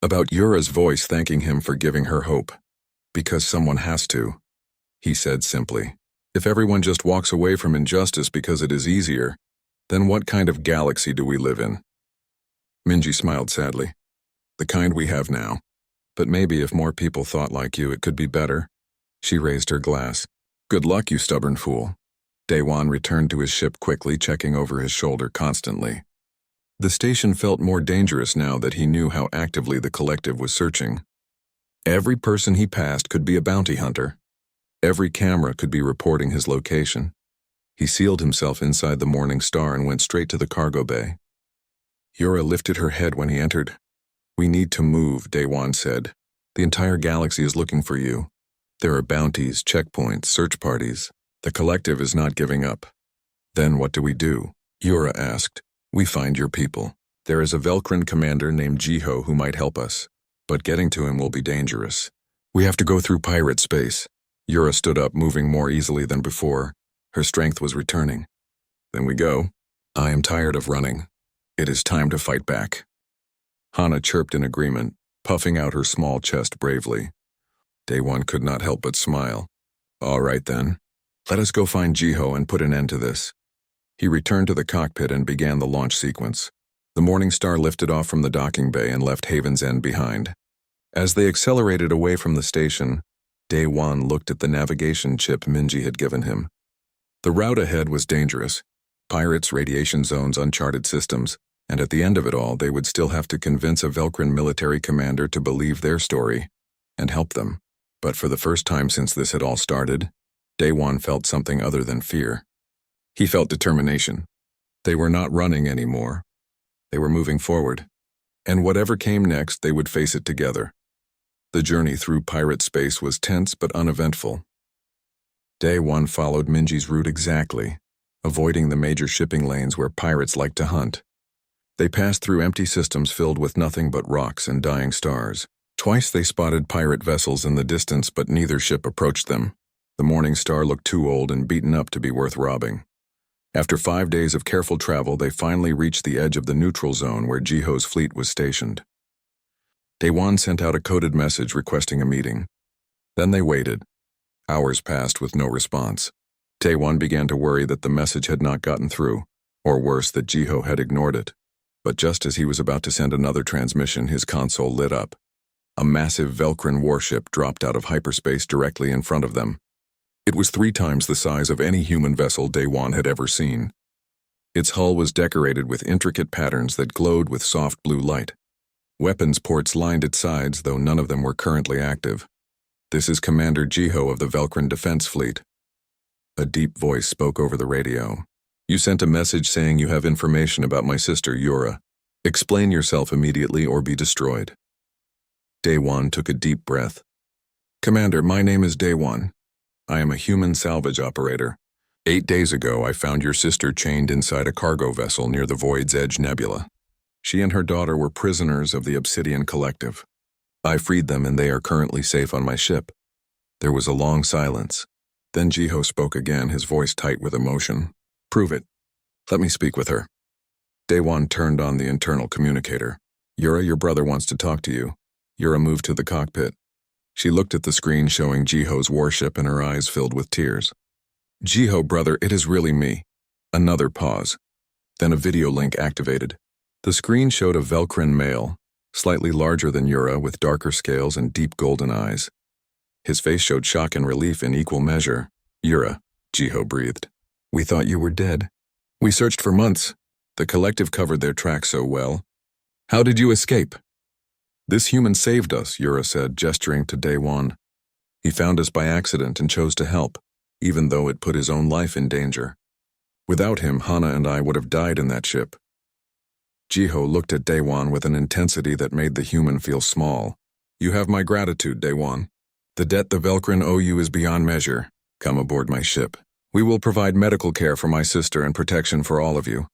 About Yura's voice thanking him for giving her hope. Because someone has to. He said simply. If everyone just walks away from injustice because it is easier, then what kind of galaxy do we live in? Minji smiled sadly. The kind we have now. But maybe if more people thought like you, it could be better. She raised her glass. Good luck, you stubborn fool. Daewon returned to his ship quickly, checking over his shoulder constantly. The station felt more dangerous now that he knew how actively the collective was searching. Every person he passed could be a bounty hunter. Every camera could be reporting his location. He sealed himself inside the Morning Star and went straight to the cargo bay. Yura lifted her head when he entered. We need to move, Daewon said. The entire galaxy is looking for you. There are bounties, checkpoints, search parties. The collective is not giving up. Then what do we do? Yura asked. We find your people. There is a Velkrin commander named Jiho who might help us, but getting to him will be dangerous. We have to go through pirate space. Yura stood up, moving more easily than before. Her strength was returning. Then we go. I am tired of running. It is time to fight back. Hana chirped in agreement, puffing out her small chest bravely. Daewon could not help but smile. All right then. Let us go find Jiho and put an end to this. He returned to the cockpit and began the launch sequence. The Morning Star lifted off from the docking bay and left Haven's End behind. As they accelerated away from the station, Daewon looked at the navigation chip Minji had given him. The route ahead was dangerous. Pirates, radiation zones, uncharted systems, and at the end of it all, they would still have to convince a Velkrin military commander to believe their story and help them. But for the first time since this had all started, Daewon felt something other than fear. He felt determination. They were not running anymore. They were moving forward. And whatever came next, they would face it together. The journey through pirate space was tense but uneventful. Daewon followed Minji's route exactly, avoiding the major shipping lanes where pirates like to hunt. They passed through empty systems filled with nothing but rocks and dying stars. Twice they spotted pirate vessels in the distance, but neither ship approached them. The Morning Star looked too old and beaten up to be worth robbing. After 5 days of careful travel, they finally reached the edge of the neutral zone where Jiho's fleet was stationed. Daewon sent out a coded message requesting a meeting. Then they waited. Hours passed with no response. Taewon began to worry that the message had not gotten through, or worse, that Jiho had ignored it. But just as he was about to send another transmission, his console lit up. A massive Velcrin warship dropped out of hyperspace directly in front of them. It was 3 times the size of any human vessel Daewon had ever seen. Its hull was decorated with intricate patterns that glowed with soft blue light. Weapons ports lined its sides, though none of them were currently active. "This is Commander Jiho of the Velcrin Defense Fleet." A deep voice spoke over the radio. "You sent a message saying you have information about my sister, Yura. Explain yourself immediately or be destroyed." Daewon took a deep breath. "Commander, my name is Daewon. I am a human salvage operator. 8 days ago, I found your sister chained inside a cargo vessel near the Void's Edge Nebula. She and her daughter were prisoners of the Obsidian Collective. I freed them and they are currently safe on my ship." There was a long silence. Then Jiho spoke again, his voice tight with emotion. "Prove it. Let me speak with her." Daewon turned on the internal communicator. "Yura, your brother wants to talk to you." Yura moved to the cockpit. She looked at the screen showing Jiho's warship and her eyes filled with tears. "Jiho, brother, it is really me." Another pause. Then a video link activated. The screen showed a Velcrin male, slightly larger than Yura with darker scales and deep golden eyes. His face showed shock and relief in equal measure. "Yura," Jiho breathed. "We thought you were dead. We searched for months. The Collective covered their tracks so well. How did you escape?" "This human saved us," Yura said, gesturing to Daewon. "He found us by accident and chose to help, even though it put his own life in danger. Without him, Hana and I would have died in that ship." Jiho looked at Daewon with an intensity that made the human feel small. "You have my gratitude, Daewon. The debt the Velcrin owe you is beyond measure. Come aboard my ship. We will provide medical care for my sister and protection for all of you."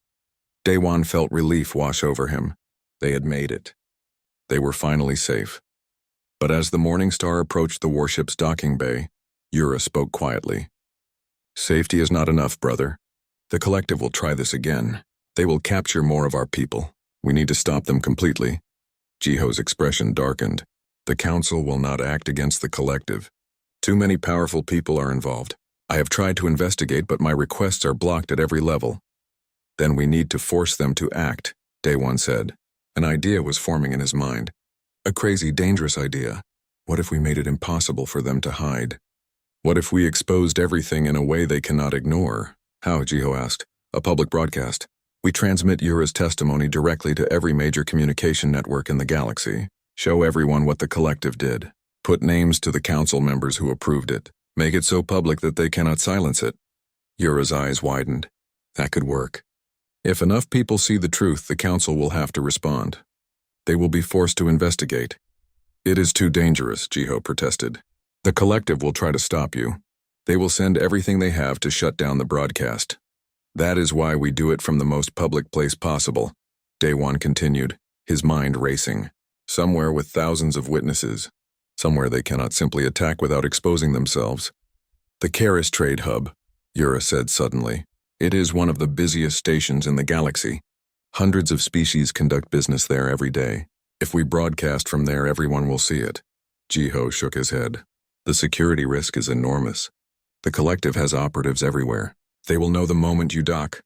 Daewon felt relief wash over him. They had made it. They were finally safe. But as the Morning Star approached the warship's docking bay, Yura spoke quietly. "Safety is not enough, brother. The Collective will try this again. They will capture more of our people. We need to stop them completely." Jiho's expression darkened. "The Council will not act against the Collective. Too many powerful people are involved. I have tried to investigate, but my requests are blocked at every level." "Then we need to force them to act," Daewon said. An idea was forming in his mind. A crazy, dangerous idea. What if we made it impossible for them to hide? What if we exposed everything in a way they cannot ignore? "How?" Jiho asked. "A public broadcast. We transmit Yura's testimony directly to every major communication network in the galaxy. Show everyone what the Collective did. Put names to the Council members who approved it. Make it so public that they cannot silence it." Yura's eyes widened. That could work. If enough people see the truth, the Council will have to respond. They will be forced to investigate. "It is too dangerous," Jiho protested. "The Collective will try to stop you. They will send everything they have to shut down the broadcast. That is why we do it from the most public place possible," Daewon continued, his mind racing. "Somewhere with thousands of witnesses. Somewhere they cannot simply attack without exposing themselves." "The Karis Trade Hub," Yura said suddenly. "It is one of the busiest stations in the galaxy. Hundreds of species conduct business there every day. If we broadcast from there, everyone will see it." Jiho shook his head. "The security risk is enormous. The Collective has operatives everywhere. They will know the moment you dock."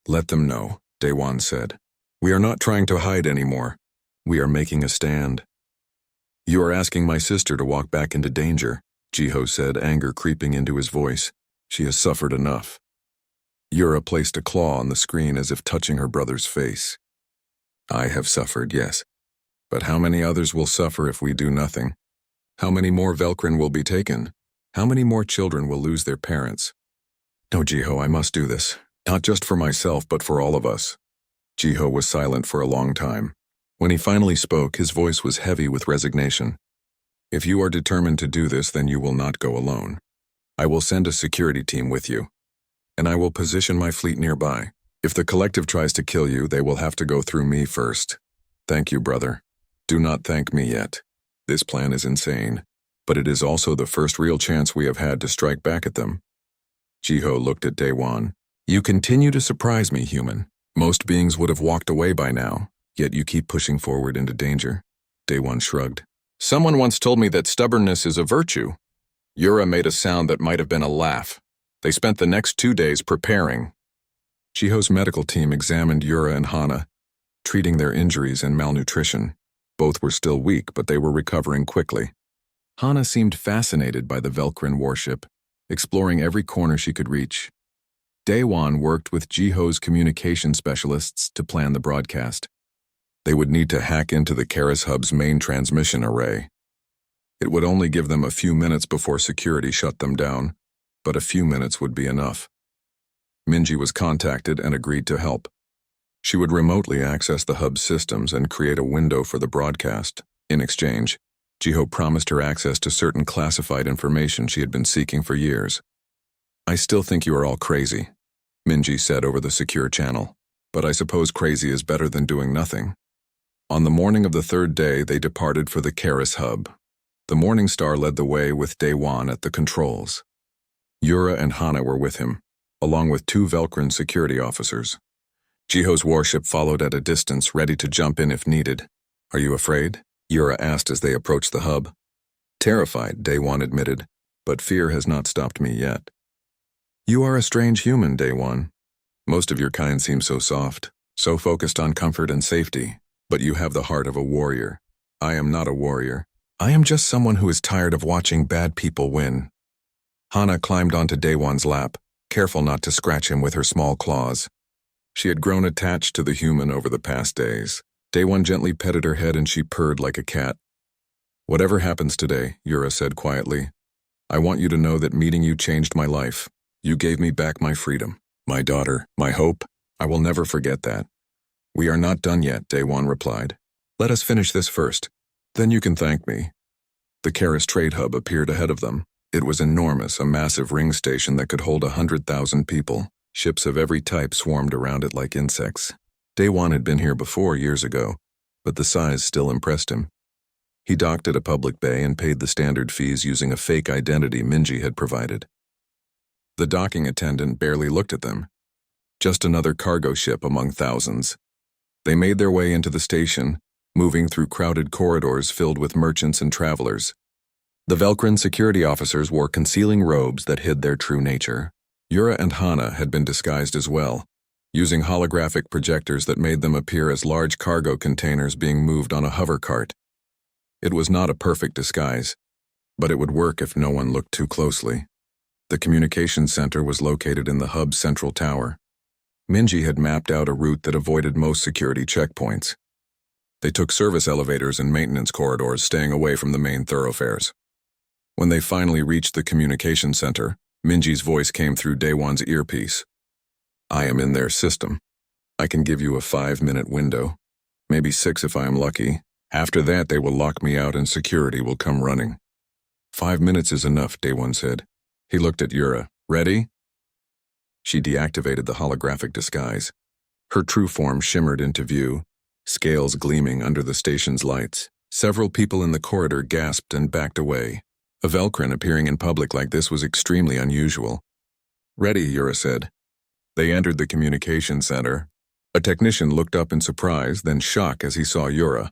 "Let them know," Daewon said. "We are not trying to hide anymore. We are making a stand." "You are asking my sister to walk back into danger," Jiho said, anger creeping into his voice. "She has suffered enough." Yura placed a claw on the screen as if touching her brother's face. "I have suffered, yes. But how many others will suffer if we do nothing? How many more Velcrin will be taken? How many more children will lose their parents? No, Jiho, I must do this. Not just for myself, but for all of us." Jiho was silent for a long time. When he finally spoke, his voice was heavy with resignation. "If you are determined to do this, then you will not go alone. I will send a security team with you. And I will position my fleet nearby. If the Collective tries to kill you, they will have to go through me first. Thank you, brother. Do not thank me yet. This plan is insane, but it is also the first real chance we have had to strike back at them." Jiho looked at Daewon. "You continue to surprise me, human. Most beings would have walked away by now, yet you keep pushing forward into danger." Daewon shrugged. "Someone once told me that stubbornness is a virtue." Yura made a sound that might have been a laugh. They spent the next 2 days preparing. Jiho's medical team examined Yura and Hana, treating their injuries and malnutrition. Both were still weak, but they were recovering quickly. Hana seemed fascinated by the Velkrin warship, exploring every corner she could reach. Daewon worked with Jiho's communication specialists to plan the broadcast. They would need to hack into the Karis Hub's main transmission array. It would only give them a few minutes before security shut them down, but a few minutes would be enough. Minji was contacted and agreed to help. She would remotely access the hub's systems and create a window for the broadcast. In exchange, Jiho promised her access to certain classified information she had been seeking for years. "I still think you are all crazy," Minji said over the secure channel, "but I suppose crazy is better than doing nothing." On the morning of the 3rd day, they departed for the Karis Hub. The Morning Star led the way with Daewon at the controls. Yura and Hana were with him, along with 2 Velkrin security officers. Jiho's warship followed at a distance, ready to jump in if needed. "Are you afraid?" Yura asked as they approached the hub. "Terrified," Daewon admitted, "but fear has not stopped me yet." "You are a strange human, Daewon. Most of your kind seem so soft, so focused on comfort and safety, but you have the heart of a warrior. I am not a warrior. I am just someone who is tired of watching bad people win." Hana climbed onto Daewon's lap, careful not to scratch him with her small claws. She had grown attached to the human over the past days. Daewon gently petted her head and she purred like a cat. "Whatever happens today," Yura said quietly, "I want you to know that meeting you changed my life. You gave me back my freedom, my daughter, my hope. I will never forget that." "We are not done yet," Daewon replied. "Let us finish this first. Then you can thank me." The Karis trade hub appeared ahead of them. It was enormous, a massive ring station that could hold 100,000 people. Ships of every type swarmed around it like insects. Daewon had been here before years ago, but the size still impressed him. He docked at a public bay and paid the standard fees using a fake identity Minji had provided. The docking attendant barely looked at them. Just another cargo ship among thousands. They made their way into the station, moving through crowded corridors filled with merchants and travelers. The Velkrin security officers wore concealing robes that hid their true nature. Yura and Hana had been disguised as well, using holographic projectors that made them appear as large cargo containers being moved on a hover cart. It was not a perfect disguise, but it would work if no one looked too closely. The communications center was located in the hub's central tower. Minji had mapped out a route that avoided most security checkpoints. They took service elevators and maintenance corridors, staying away from the main thoroughfares. When they finally reached the communications center, Minji's voice came through Daewon's earpiece. "I am in their system. I can give you a 5-minute window, maybe 6 if I am lucky. After that, they will lock me out and security will come running." 5 minutes is enough," Daewon said. He looked at Yura. "Ready?" She deactivated the holographic disguise. Her true form shimmered into view, scales gleaming under the station's lights. Several people in the corridor gasped and backed away. A Velkrin appearing in public like this was extremely unusual. "Ready," Yura said. They entered the communications center. A technician looked up in surprise, then shock as he saw Yura.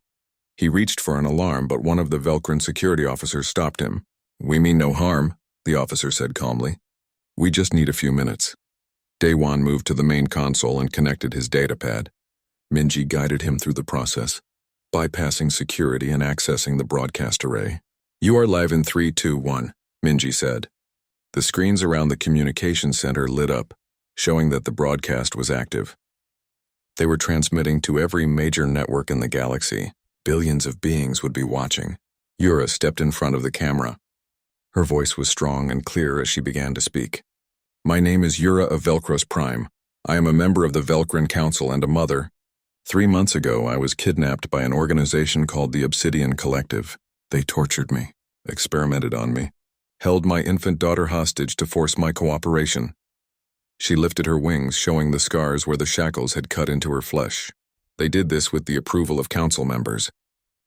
He reached for an alarm, but one of the Velkrin security officers stopped him. "We mean no harm," the officer said calmly. "We just need a few minutes." Daewon moved to the main console and connected his datapad. Minji guided him through the process, bypassing security and accessing the broadcast array. "You are live in 3, 2, 1, Minji said. The screens around the communications center lit up, showing that the broadcast was active. They were transmitting to every major network in the galaxy. Billions of beings would be watching. Yura stepped in front of the camera. Her voice was strong and clear as she began to speak. "My name is Yura of Velkros Prime. I am a member of the Velkrin Council and a mother. 3 months ago, I was kidnapped by an organization called the Obsidian Collective. They tortured me, experimented on me, held my infant daughter hostage to force my cooperation." She lifted her wings, showing the scars where the shackles had cut into her flesh. "They did this with the approval of council members,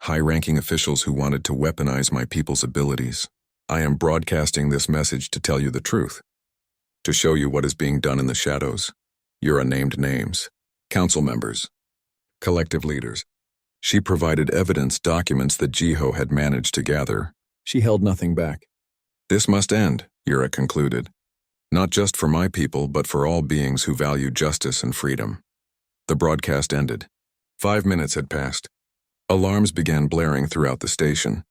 high-ranking officials who wanted to weaponize my people's abilities. I am broadcasting this message to tell you the truth, to show you what is being done in the shadows. Yura named names, council members, collective leaders. She provided evidence documents that Jiho had managed to gather. She held nothing back. "This must end," Yura concluded. Not just for my people, but for all beings who value justice and freedom. The broadcast ended. 5 minutes had passed. Alarms began blaring throughout the station.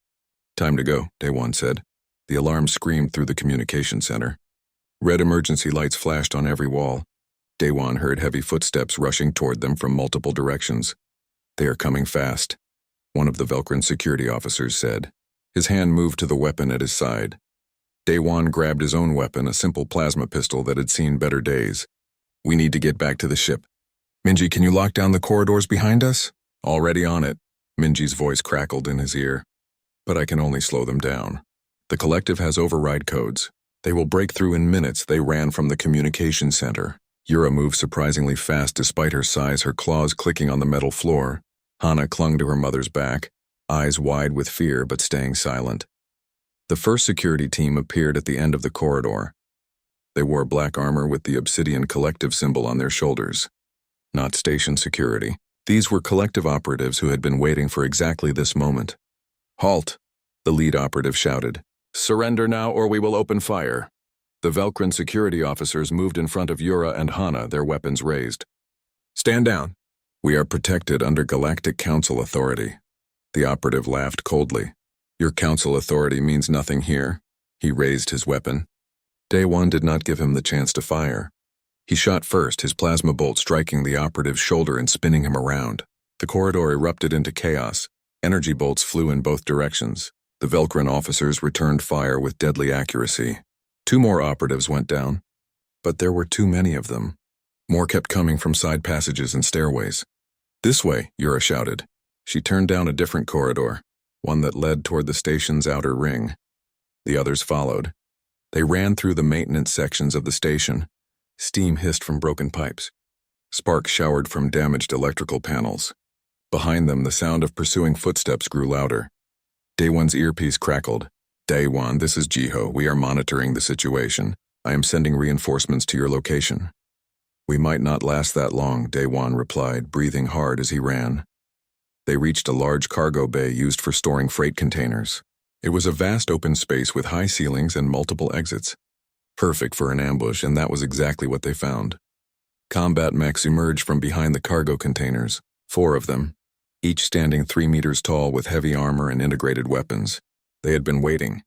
Time to go, Didn said. The alarm screamed through the communication center. Red emergency lights flashed on every wall. Didn heard heavy footsteps rushing toward them from multiple directions. They are coming fast, one of the Velcrin security officers said. His hand moved to the weapon at his side. Didn grabbed his own weapon, a simple plasma pistol that had seen better days. We need to get back to the ship. Minji, can you lock down the corridors behind us? Already on it. Minji's voice crackled in his ear. But I can only slow them down. The collective has override codes. They will break through in minutes. They ran from the communication center. Yura moved surprisingly fast despite her size, her claws clicking on the metal floor. Hana clung to her mother's back, eyes wide with fear but staying silent. The first security team appeared at the end of the corridor. They wore black armor with the Obsidian Collective symbol on their shoulders. Not station security. These were collective operatives who had been waiting for exactly this moment. Halt! The lead operative shouted. Surrender now or we will open fire. The Velcrin security officers moved in front of Yura and Hana, their weapons raised. Stand down. We are protected under Galactic Council authority. The operative laughed coldly. Your council authority means nothing here. He raised his weapon. Didn did not give him the chance to fire. He shot first, his plasma bolt striking the operative's shoulder and spinning him around. The corridor erupted into chaos. Energy bolts flew in both directions. The Velcrin officers returned fire with deadly accuracy. 2 more operatives went down, but there were too many of them. More kept coming from side passages and stairways. This way, Yura shouted. She turned down a different corridor, one that led toward the station's outer ring. The others followed. They ran through the maintenance sections of the station. Steam hissed from broken pipes. Sparks showered from damaged electrical panels. Behind them, the sound of pursuing footsteps grew louder. Didn's earpiece crackled. Didn, this is Jiho. We are monitoring the situation. I am sending reinforcements to your location. We might not last that long, Didn replied, breathing hard as he ran. They reached a large cargo bay used for storing freight containers. It was a vast open space with high ceilings and multiple exits. Perfect for an ambush, and that was exactly what they found. Combat mechs emerged from behind the cargo containers, 4 of them, each standing 3 meters tall with heavy armor and integrated weapons. They had been waiting.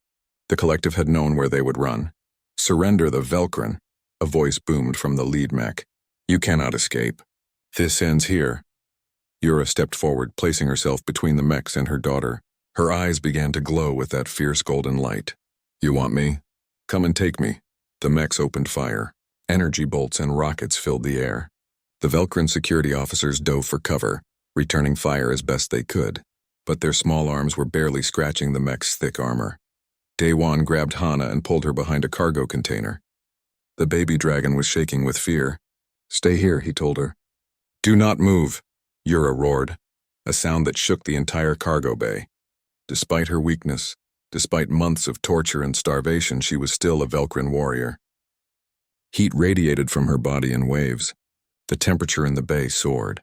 The collective had known where they would run. Surrender the Velcrin, a voice boomed from the lead mech. You cannot escape. This ends here. Yura stepped forward, placing herself between the mechs and her daughter. Her eyes began to glow with that fierce golden light. You want me? Come and take me. The mechs opened fire. Energy bolts and rockets filled the air. The Velcrin security officers dove for cover, returning fire as best they could, but their small arms were barely scratching the mech's thick armor. Didn grabbed Hana and pulled her behind a cargo container. The baby dragon was shaking with fear. Stay here, he told her. Do not move, Yura roared, a sound that shook the entire cargo bay. Despite her weakness, despite months of torture and starvation, she was still a Velcrin warrior. Heat radiated from her body in waves. The temperature in the bay soared.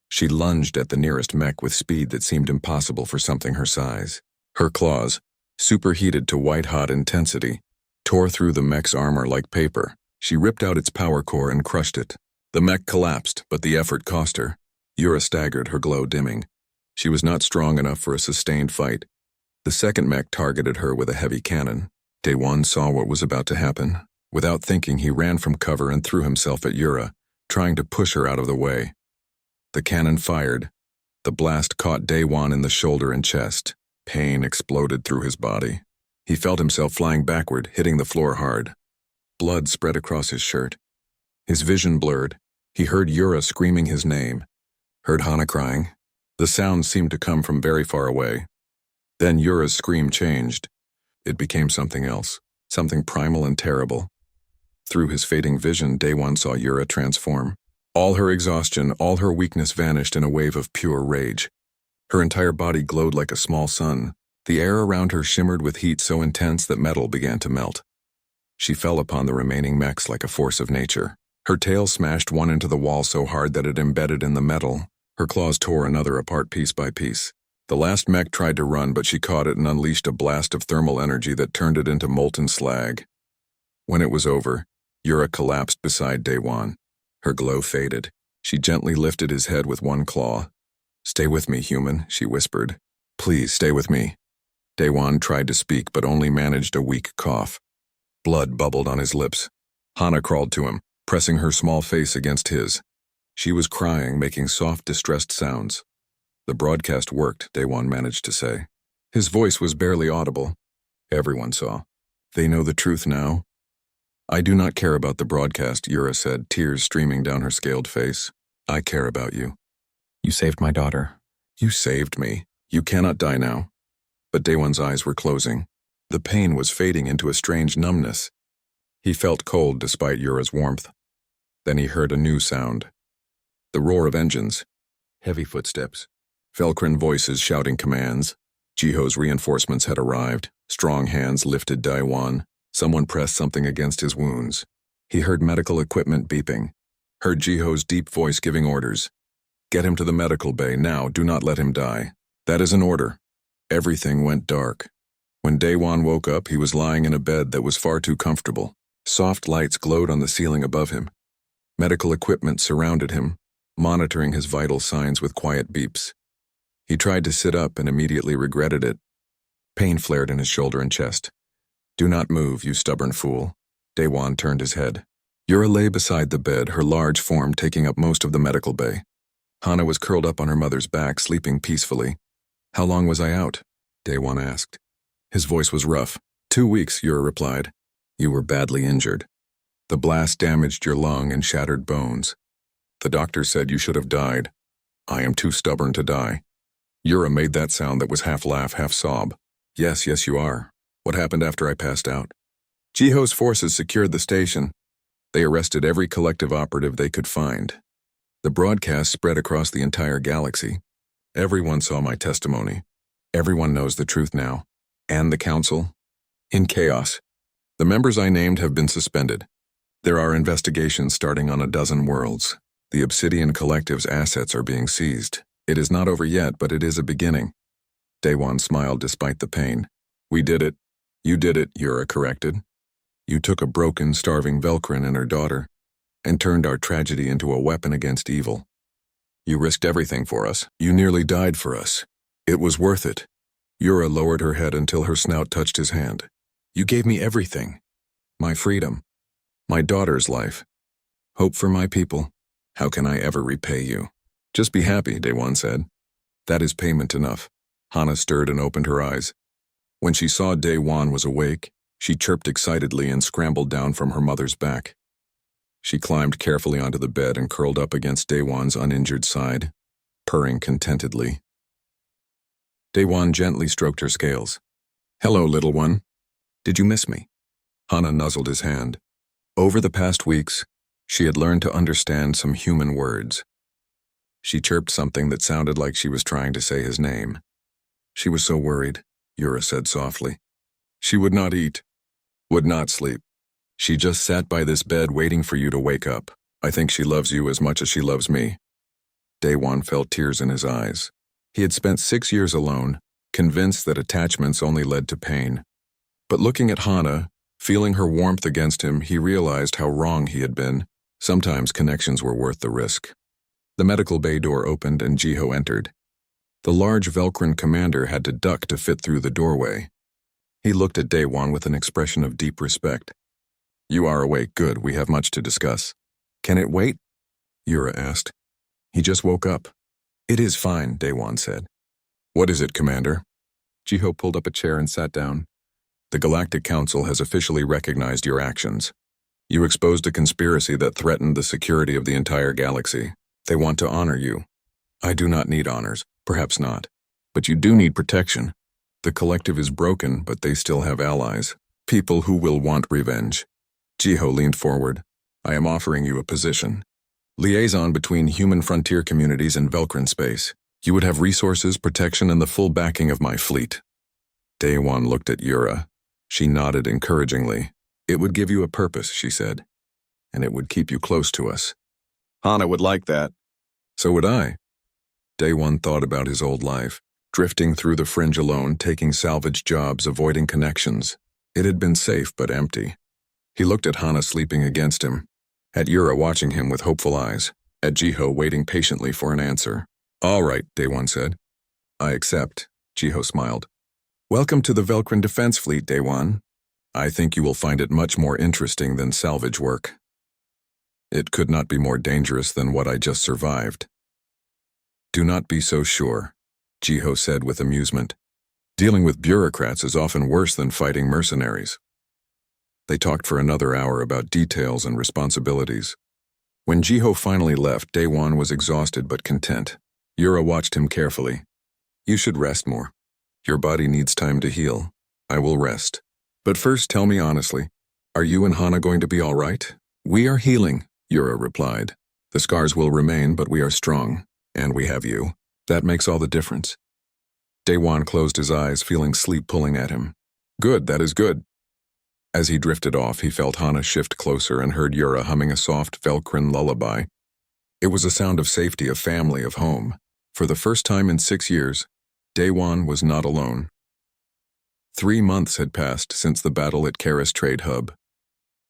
She lunged at the nearest mech with speed that seemed impossible for something her size. Her claws, superheated to white-hot intensity, tore through the mech's armor like paper. She ripped out its power core and crushed it. The mech collapsed, but the effort cost her. Yura staggered, her glow dimming. She was not strong enough for a sustained fight. The second mech targeted her with a heavy cannon. Didn saw what was about to happen. Without thinking, he ran from cover and threw himself at Yura, trying to push her out of the way. The cannon fired. The blast caught Didn in the shoulder and chest. Pain exploded through his body. He felt himself flying backward, hitting the floor hard. Blood spread across his shirt. His vision blurred. He heard Yura screaming his name. Heard Hana crying. The sound seemed to come from very far away. Then Yura's scream changed. It became something else, something primal and terrible. Through his fading vision, Didn saw Yura transform. All her exhaustion, all her weakness vanished in a wave of pure rage. Her entire body glowed like a small sun. The air around her shimmered with heat so intense that metal began to melt. She fell upon the remaining mechs like a force of nature. Her tail smashed one into the wall so hard that it embedded in the metal. Her claws tore another apart piece by piece. The last mech tried to run, but she caught it and unleashed a blast of thermal energy that turned it into molten slag. When it was over, Yura collapsed beside Daewon. Her glow faded. She gently lifted his head with one claw. "Stay with me, human," she whispered. "Please, stay with me." Daewon tried to speak but only managed a weak cough. Blood bubbled on his lips. Hana crawled to him, pressing her small face against his. She was crying, making soft, distressed sounds. "The broadcast worked," Daewon managed to say. His voice was barely audible. Everyone saw. "They know the truth now?" "I do not care about the broadcast," Yura said, tears streaming down her scaled face. "I care about you. You saved my daughter." "You saved me. You cannot die now." But Daewon's eyes were closing. The pain was fading into a strange numbness. He felt cold despite Yura's warmth. Then he heard a new sound. The roar of engines. Heavy footsteps. Velcrin voices shouting commands. Jiho's reinforcements had arrived. Strong hands lifted Daewon. Someone pressed something against his wounds. He heard medical equipment beeping. Heard Jiho's deep voice giving orders. "Get him to the medical bay now, do not let him die." "That is an order." Everything went dark. When Daewon woke up, he was lying in a bed that was far too comfortable. Soft lights glowed on the ceiling above him. Medical equipment surrounded him, monitoring his vital signs with quiet beeps. He tried to sit up and immediately regretted it. Pain flared in his shoulder and chest. "Do not move, you stubborn fool." Daewon turned his head. Yura lay beside the bed, her large form taking up most of the medical bay. Hana was curled up on her mother's back, sleeping peacefully. "How long was I out?" Daewon asked. His voice was rough. 2 weeks, Yura replied. "You were badly injured. The blast damaged your lung and shattered bones. The doctor said you should have died. I am too stubborn to die." Yura made that sound that was half laugh, half sob. Yes, you are. What happened after I passed out?" Jiho's forces secured the station. They arrested every collective operative they could find. The broadcast spread across the entire galaxy. Everyone saw my testimony. Everyone knows the truth now. And the council? In chaos. The members I named have been suspended. There are investigations starting on a dozen worlds. The Obsidian Collective's assets are being seized. It is not over yet, but it is a beginning. Daewon smiled despite the pain. "We did it." "You did it," Yura corrected. "You took a broken, starving Velcrin and her daughter and turned our tragedy into a weapon against evil. You risked everything for us. You nearly died for us. It was worth it." Yura lowered her head until her snout touched his hand. "You gave me everything. My freedom. My daughter's life. Hope for my people. How can I ever repay you?" "Just be happy," Daewon said. "That is payment enough." Hana stirred and opened her eyes. When she saw Daewon was awake, she chirped excitedly and scrambled down from her mother's back. She climbed carefully onto the bed and curled up against Daewon's uninjured side, purring contentedly. Daewon gently stroked her scales. "Hello, little one. Did you miss me?" Hana nuzzled his hand. Over the past weeks, she had learned to understand some human words. She chirped something that sounded like she was trying to say his name. "She was so worried," Yura said softly. "She would not eat, would not sleep. She just sat by this bed waiting for you to wake up. I think she loves you as much as she loves me." Daewon felt tears in his eyes. He had spent 6 years alone, convinced that attachments only led to pain. But looking at Hana, feeling her warmth against him, he realized how wrong he had been. Sometimes connections were worth the risk. The medical bay door opened and Jiho entered. The large Velcrin commander had to duck to fit through the doorway. He looked at Daewon with an expression of deep respect. "You are awake, good, we have much to discuss." "Can it wait?" Yura asked. "He just woke up." "It is fine," Daewon said. "What is it, Commander?" Jiho pulled up a chair and sat down. "The Galactic Council has officially recognized your actions. You exposed a conspiracy that threatened the security of the entire galaxy. They want to honor you. I do not need honors, perhaps not. But you do need protection. The collective is broken, but they still have allies. People who will want revenge." Jiho leaned forward. "I am offering you a position. Liaison between human frontier communities and Velcrin space. You would have resources, protection, and the full backing of my fleet." Daewon looked at Yura. She nodded encouragingly. "It would give you a purpose," she said. "And it would keep you close to us." "Hana would like that." "So would I." Daewon thought about his old life, drifting through the fringe alone, taking salvage jobs, avoiding connections. It had been safe but empty. He looked at Hana sleeping against him, at Yura watching him with hopeful eyes, at Jiho waiting patiently for an answer. All right, Daewon said. I accept, Jiho smiled. Welcome to the Velcrin Defense Fleet, Daewon. I think you will find it much more interesting than salvage work. It could not be more dangerous than what I just survived. Do not be so sure, Jiho said with amusement. Dealing with bureaucrats is often worse than fighting mercenaries. They talked for another hour about details and responsibilities. When Jiho finally left, Daewon was exhausted but content. Yura watched him carefully. You should rest more. Your body needs time to heal. I will rest. But first tell me honestly, are you and Hana going to be all right? We are healing, Yura replied. The scars will remain, but we are strong, and we have you. That makes all the difference. Daewon closed his eyes, feeling sleep pulling at him. Good, that is good. As he drifted off, he felt Hana shift closer and heard Yura humming a soft Velcrin lullaby. It was a sound of safety, of family, of home. For the first time in 6 years, Daewon was not alone. 3 months had passed since the battle at Karis Trade Hub.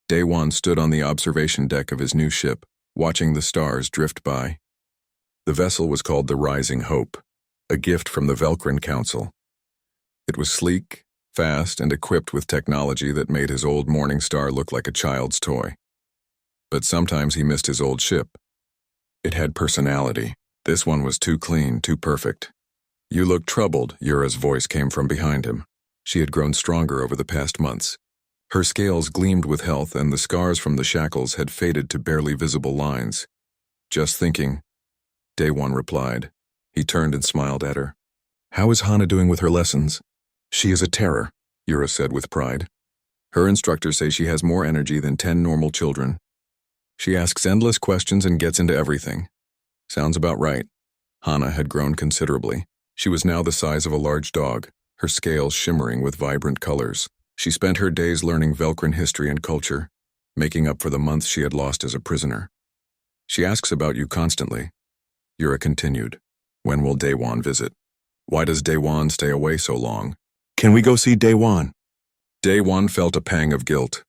Daewon stood on the observation deck of his new ship, watching the stars drift by. The vessel was called the Rising Hope, a gift from the Velcrin Council. It was sleek, fast, and equipped with technology that made his old Morning Star look like a child's toy. But sometimes he missed his old ship. It had personality. This one was too clean, too perfect. You look troubled, Yura's voice came from behind him. She had grown stronger over the past months. Her scales gleamed with health, and the scars from the shackles had faded to barely visible lines. Just thinking, Daewon replied. He turned and smiled at her. How is Hana doing with her lessons? She is a terror, Yura said with pride. Her instructors say she has more energy than 10 normal children. She asks endless questions and gets into everything. Sounds about right. Hana had grown considerably. She was now the size of a large dog, her scales shimmering with vibrant colors. She spent her days learning Velcrin history and culture, making up for the months she had lost as a prisoner. She asks about you constantly. Yura continued. When will Daewon visit? Why does Daewon stay away so long? Can we go see Daewon? Daewon felt a pang of guilt.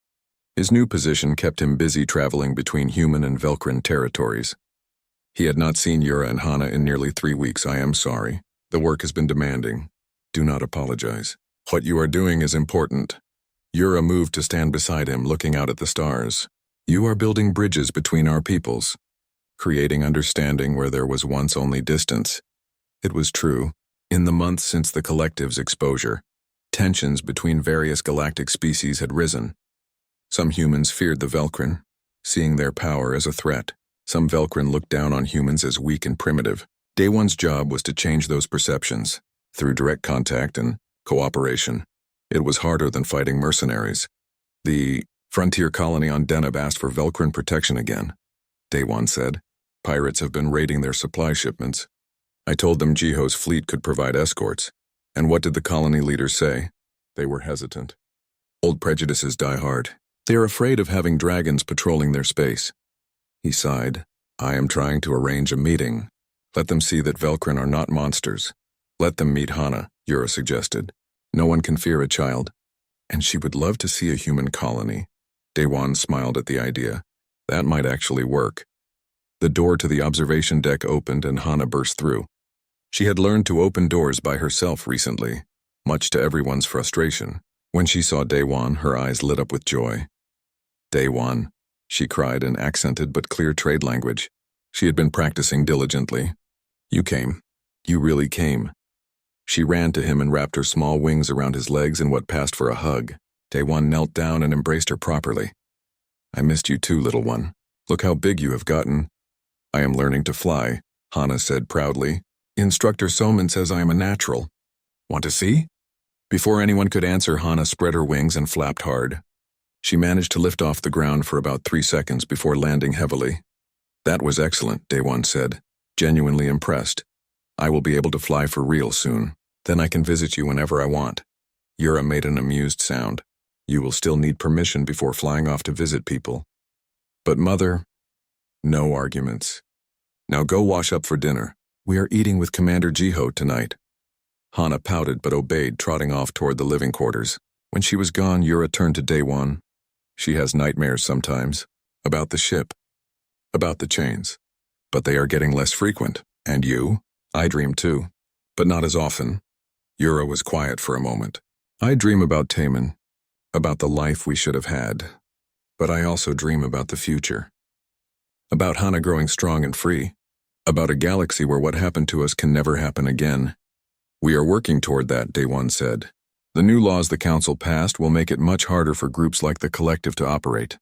His new position kept him busy traveling between human and Velcrin territories. He had not seen Yura and Hana in nearly 3 weeks. I am sorry. The work has been demanding. Do not apologize. What you are doing is important. Yura moved to stand beside him, looking out at the stars. You are building bridges between our peoples, creating understanding where there was once only distance. It was true. In the months since the collective's exposure, tensions between various galactic species had risen. Some humans feared the Velcrin, seeing their power as a threat. Some Velcrin looked down on humans as weak and primitive. Daewon's job was to change those perceptions, through direct contact and cooperation. It was harder than fighting mercenaries. The frontier colony on Deneb asked for Velcrin protection again, Daewon said. Pirates have been raiding their supply shipments. I told them Jiho's fleet could provide escorts. And what did the colony leaders say? They were hesitant. Old prejudices die hard. They are afraid of having dragons patrolling their space. He sighed. I am trying to arrange a meeting. Let them see that Velcrin are not monsters. Let them meet Hana, Yura suggested. No one can fear a child. And she would love to see a human colony. Daewon smiled at the idea. That might actually work. The door to the observation deck opened and Hana burst through. She had learned to open doors by herself recently, much to everyone's frustration. When she saw Daewon, her eyes lit up with joy. Daewon, she cried in accented but clear trade language. She had been practicing diligently. You came. You really came. She ran to him and wrapped her small wings around his legs in what passed for a hug. Daewon knelt down and embraced her properly. I missed you too, little one. Look how big you have gotten. I am learning to fly, Hana said proudly. Instructor Soman says I am a natural. Want to see? Before anyone could answer, Hana spread her wings and flapped hard. She managed to lift off the ground for about 3 seconds before landing heavily. That was excellent, Daewon said, genuinely impressed. I will be able to fly for real soon. Then I can visit you whenever I want. Yura made an amused sound. You will still need permission before flying off to visit people. But mother, no arguments. Now go wash up for dinner. We are eating with Commander Jiho tonight. Hana pouted but obeyed, trotting off toward the living quarters. When she was gone, Yura turned to Daewon. She has nightmares sometimes. About the ship. About the chains. But they are getting less frequent. And you? I dream too. But not as often. Yura was quiet for a moment. I dream about Taman. About the life we should have had. But I also dream about the future. About Hana growing strong and free. About a galaxy where what happened to us can never happen again. We are working toward that, Day One said. The new laws the Council passed will make it much harder for groups like the Collective to operate.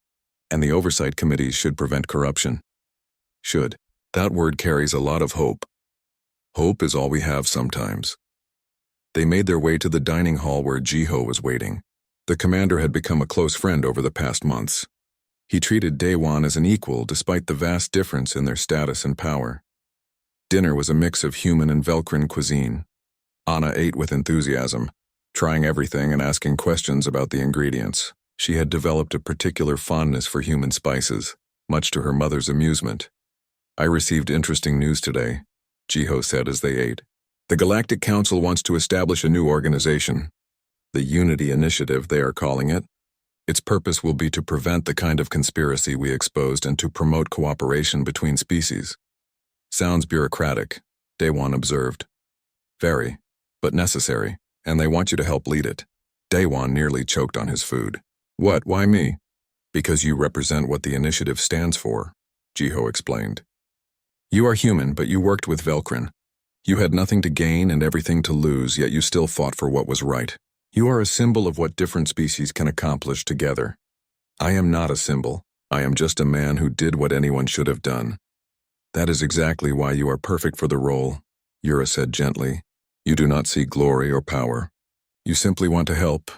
And the oversight committees should prevent corruption. Should. That word carries a lot of hope. Hope is all we have sometimes. They made their way to the dining hall where Jiho was waiting. The commander had become a close friend over the past months. He treated Daewon as an equal despite the vast difference in their status and power. Dinner was a mix of human and Velcrin cuisine. Anna ate with enthusiasm, trying everything and asking questions about the ingredients. She had developed a particular fondness for human spices, much to her mother's amusement. I received interesting news today, Jiho said as they ate. The Galactic Council wants to establish a new organization. The Unity Initiative, they are calling it. Its purpose will be to prevent the kind of conspiracy we exposed and to promote cooperation between species. Sounds bureaucratic, Daewon observed. Very, but necessary, and they want you to help lead it. Daewon nearly choked on his food. What, why me? Because you represent what the initiative stands for, Jiho explained. You are human, but you worked with Velcrin. You had nothing to gain and everything to lose, yet you still fought for what was right. You are a symbol of what different species can accomplish together. I am not a symbol. I am just a man who did what anyone should have done. That is exactly why you are perfect for the role, Yura said gently. You do not seek glory or power. You simply want to help.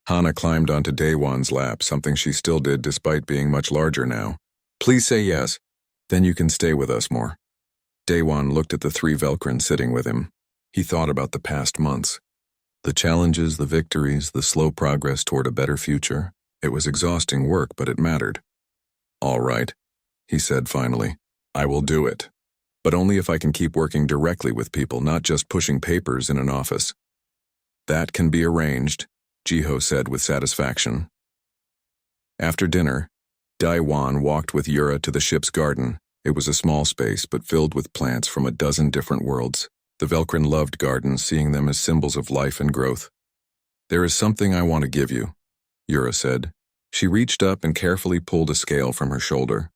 Hana climbed onto Daewon's lap, something she still did despite being much larger now. Please say yes. Then you can stay with us more. Daewon looked at the three Velcrin sitting with him. He thought about the past months. The challenges, the victories, the slow progress toward a better future. It was exhausting work, but it mattered. All right, he said finally. I will do it. But only if I can keep working directly with people, not just pushing papers in an office. That can be arranged, Jiho said with satisfaction. After dinner, Daewon walked with Yura to the ship's garden. It was a small space, but filled with plants from a dozen different worlds. The Velcrin loved gardens, seeing them as symbols of life and growth. There is something I want to give you, Yura said. She reached up and carefully pulled a scale from her shoulder.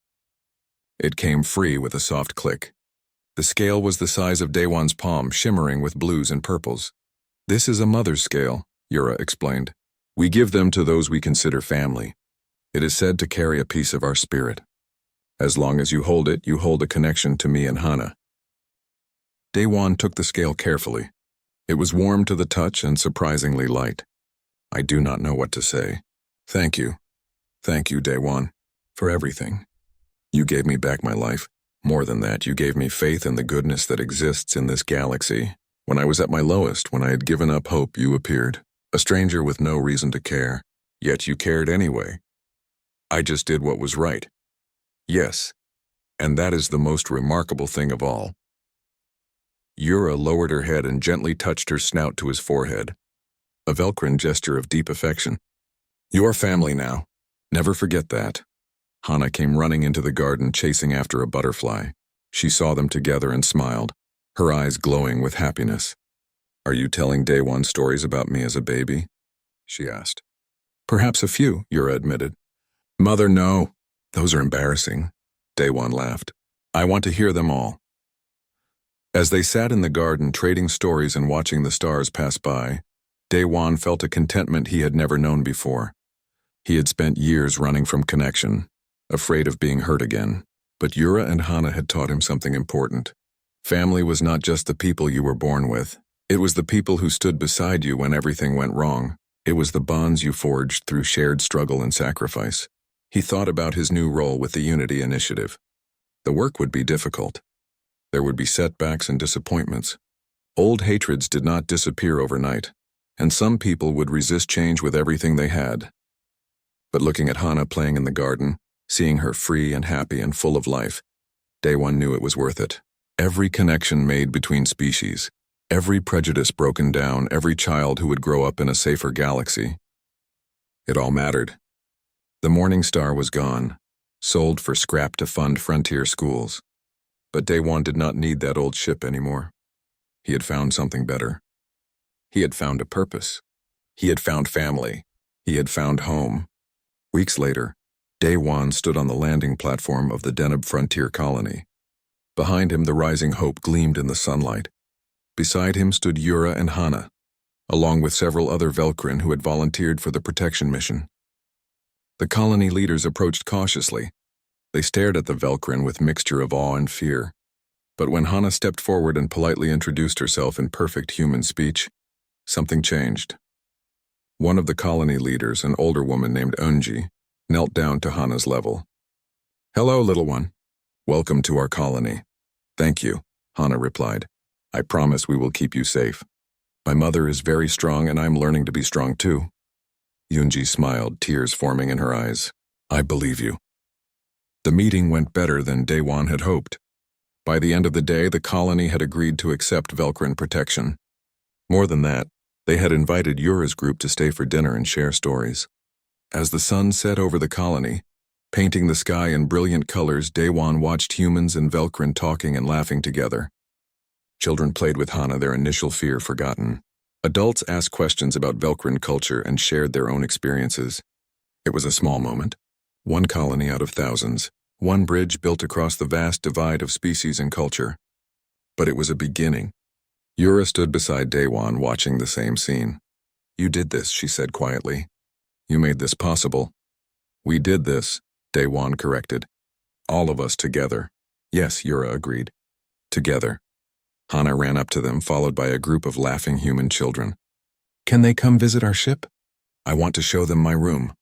It came free with a soft click. The scale was the size of Daewon's palm, shimmering with blues and purples. This is a mother's scale, Yura explained. We give them to those we consider family. It is said to carry a piece of our spirit. As long as you hold it, you hold a connection to me and Hana. Daewon took the scale carefully. It was warm to the touch and surprisingly light. I do not know what to say. Thank you. Thank you, Daewon, for everything. You gave me back my life. More than that, you gave me faith in the goodness that exists in this galaxy. When I was at my lowest, when I had given up hope, you appeared. A stranger with no reason to care. Yet you cared anyway. I just did what was right. Yes. And that is the most remarkable thing of all. Yura lowered her head and gently touched her snout to his forehead. A Velcrin gesture of deep affection. Your family now. Never forget that. Hana came running into the garden, chasing after a butterfly. She saw them together and smiled, her eyes glowing with happiness. Are you telling Daewon stories about me as a baby? She asked. Perhaps a few, Yura admitted. Mother, no. Those are embarrassing. Daewon laughed. I want to hear them all. As they sat in the garden trading stories and watching the stars pass by, Daewon felt a contentment he had never known before. He had spent years running from connection, afraid of being hurt again. But Yura and Hana had taught him something important. Family was not just the people you were born with. It was the people who stood beside you when everything went wrong. It was the bonds you forged through shared struggle and sacrifice. He thought about his new role with the Unity Initiative. The work would be difficult. There would be setbacks and disappointments. Old hatreds did not disappear overnight, and some people would resist change with everything they had. But looking at Hana playing in the garden, seeing her free and happy and full of life, Daewon knew it was worth it. Every connection made between species, every prejudice broken down, every child who would grow up in a safer galaxy. It all mattered. The Morning Star was gone, sold for scrap to fund frontier schools. But Daywan did not need that old ship anymore. He had found something better. He had found a purpose. He had found family. He had found home. Weeks later, Daywan stood on the landing platform of the Deneb frontier colony. Behind him, the rising hope gleamed in the sunlight. Beside him stood Yura and Hana, along with several other Velkrin who had volunteered for the protection mission. The colony leaders approached cautiously. They stared at the Velkrin with mixture of awe and fear. But when Hana stepped forward and politely introduced herself in perfect human speech, something changed. One of the colony leaders, an older woman named Unji, knelt down to Hana's level. "Hello, little one. Welcome to our colony." "Thank you," Hana replied. "I promise we will keep you safe. My mother is very strong and I'm learning to be strong too." Unji smiled, tears forming in her eyes. "I believe you." The meeting went better than Daywan had hoped. By the end of the day, the colony had agreed to accept Velkrin protection. More than that, they had invited Yura's group to stay for dinner and share stories. As the sun set over the colony, painting the sky in brilliant colors, Daywan watched humans and Velkrin talking and laughing together. Children played with Hana, their initial fear forgotten. Adults asked questions about Velkrin culture and shared their own experiences. It was a small moment. One colony out of thousands, one bridge built across the vast divide of species and culture. But it was a beginning. Yura stood beside Daywan, watching the same scene. "You did this," she said quietly. "You made this possible." "We did this," Daywan corrected. "All of us together." "Yes," Yura agreed. "Together." Hana ran up to them, followed by a group of laughing human children. "Can they come visit our ship? I want to show them my room."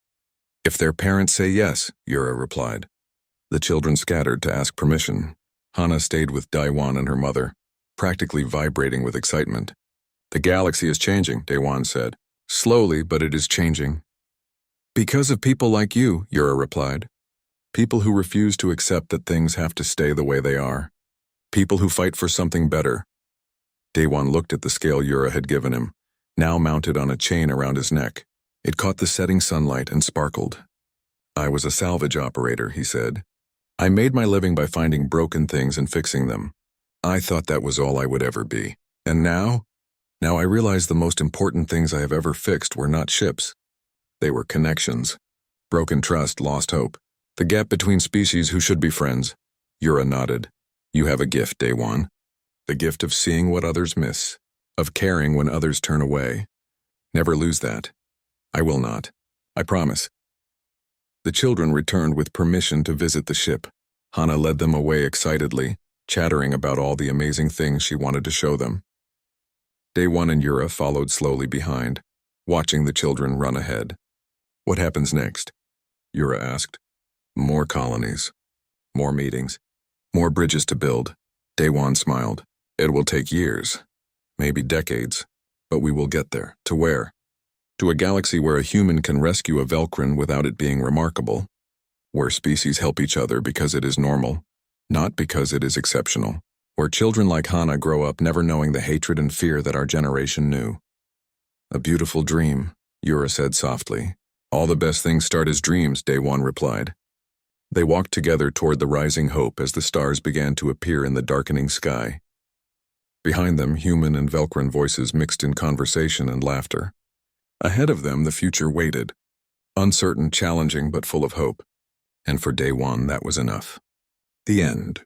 "If their parents say yes," Yura replied. The children scattered to ask permission. Hana stayed with Daywan and her mother, practically vibrating with excitement. "The galaxy is changing," Daywan said. "Slowly, but it is changing." "Because of people like you," Yura replied. "People who refuse to accept that things have to stay the way they are. People who fight for something better." Daywan looked at the scale Yura had given him, now mounted on a chain around his neck. It caught the setting sunlight and sparkled. "I was a salvage operator," he said. "I made my living by finding broken things and fixing them. I thought that was all I would ever be. And now I realize the most important things I have ever fixed were not ships. They were connections. Broken trust, lost hope. The gap between species who should be friends." Yura nodded. "You have a gift, Daywan. The gift of seeing what others miss, of caring when others turn away. Never lose that." "I will not. I promise." The children returned with permission to visit the ship. Hana led them away excitedly, chattering about all the amazing things she wanted to show them. Daywan and Yura followed slowly behind, watching the children run ahead. "What happens next?" Yura asked. "More colonies. More meetings. More bridges to build." Daywan smiled. "It will take years, maybe decades, but we will get there. To where? To a galaxy where a human can rescue a Velkrin without it being remarkable. Where species help each other because it is normal, not because it is exceptional. Where children like Hana grow up never knowing the hatred and fear that our generation knew." "A beautiful dream," Yura said softly. "All the best things start as dreams," Daywan replied. They walked together toward the rising hope as the stars began to appear in the darkening sky. Behind them, human and Velkrin voices mixed in conversation and laughter. Ahead of them, the future waited. Uncertain, challenging, but full of hope. And for Daywan, that was enough. The end.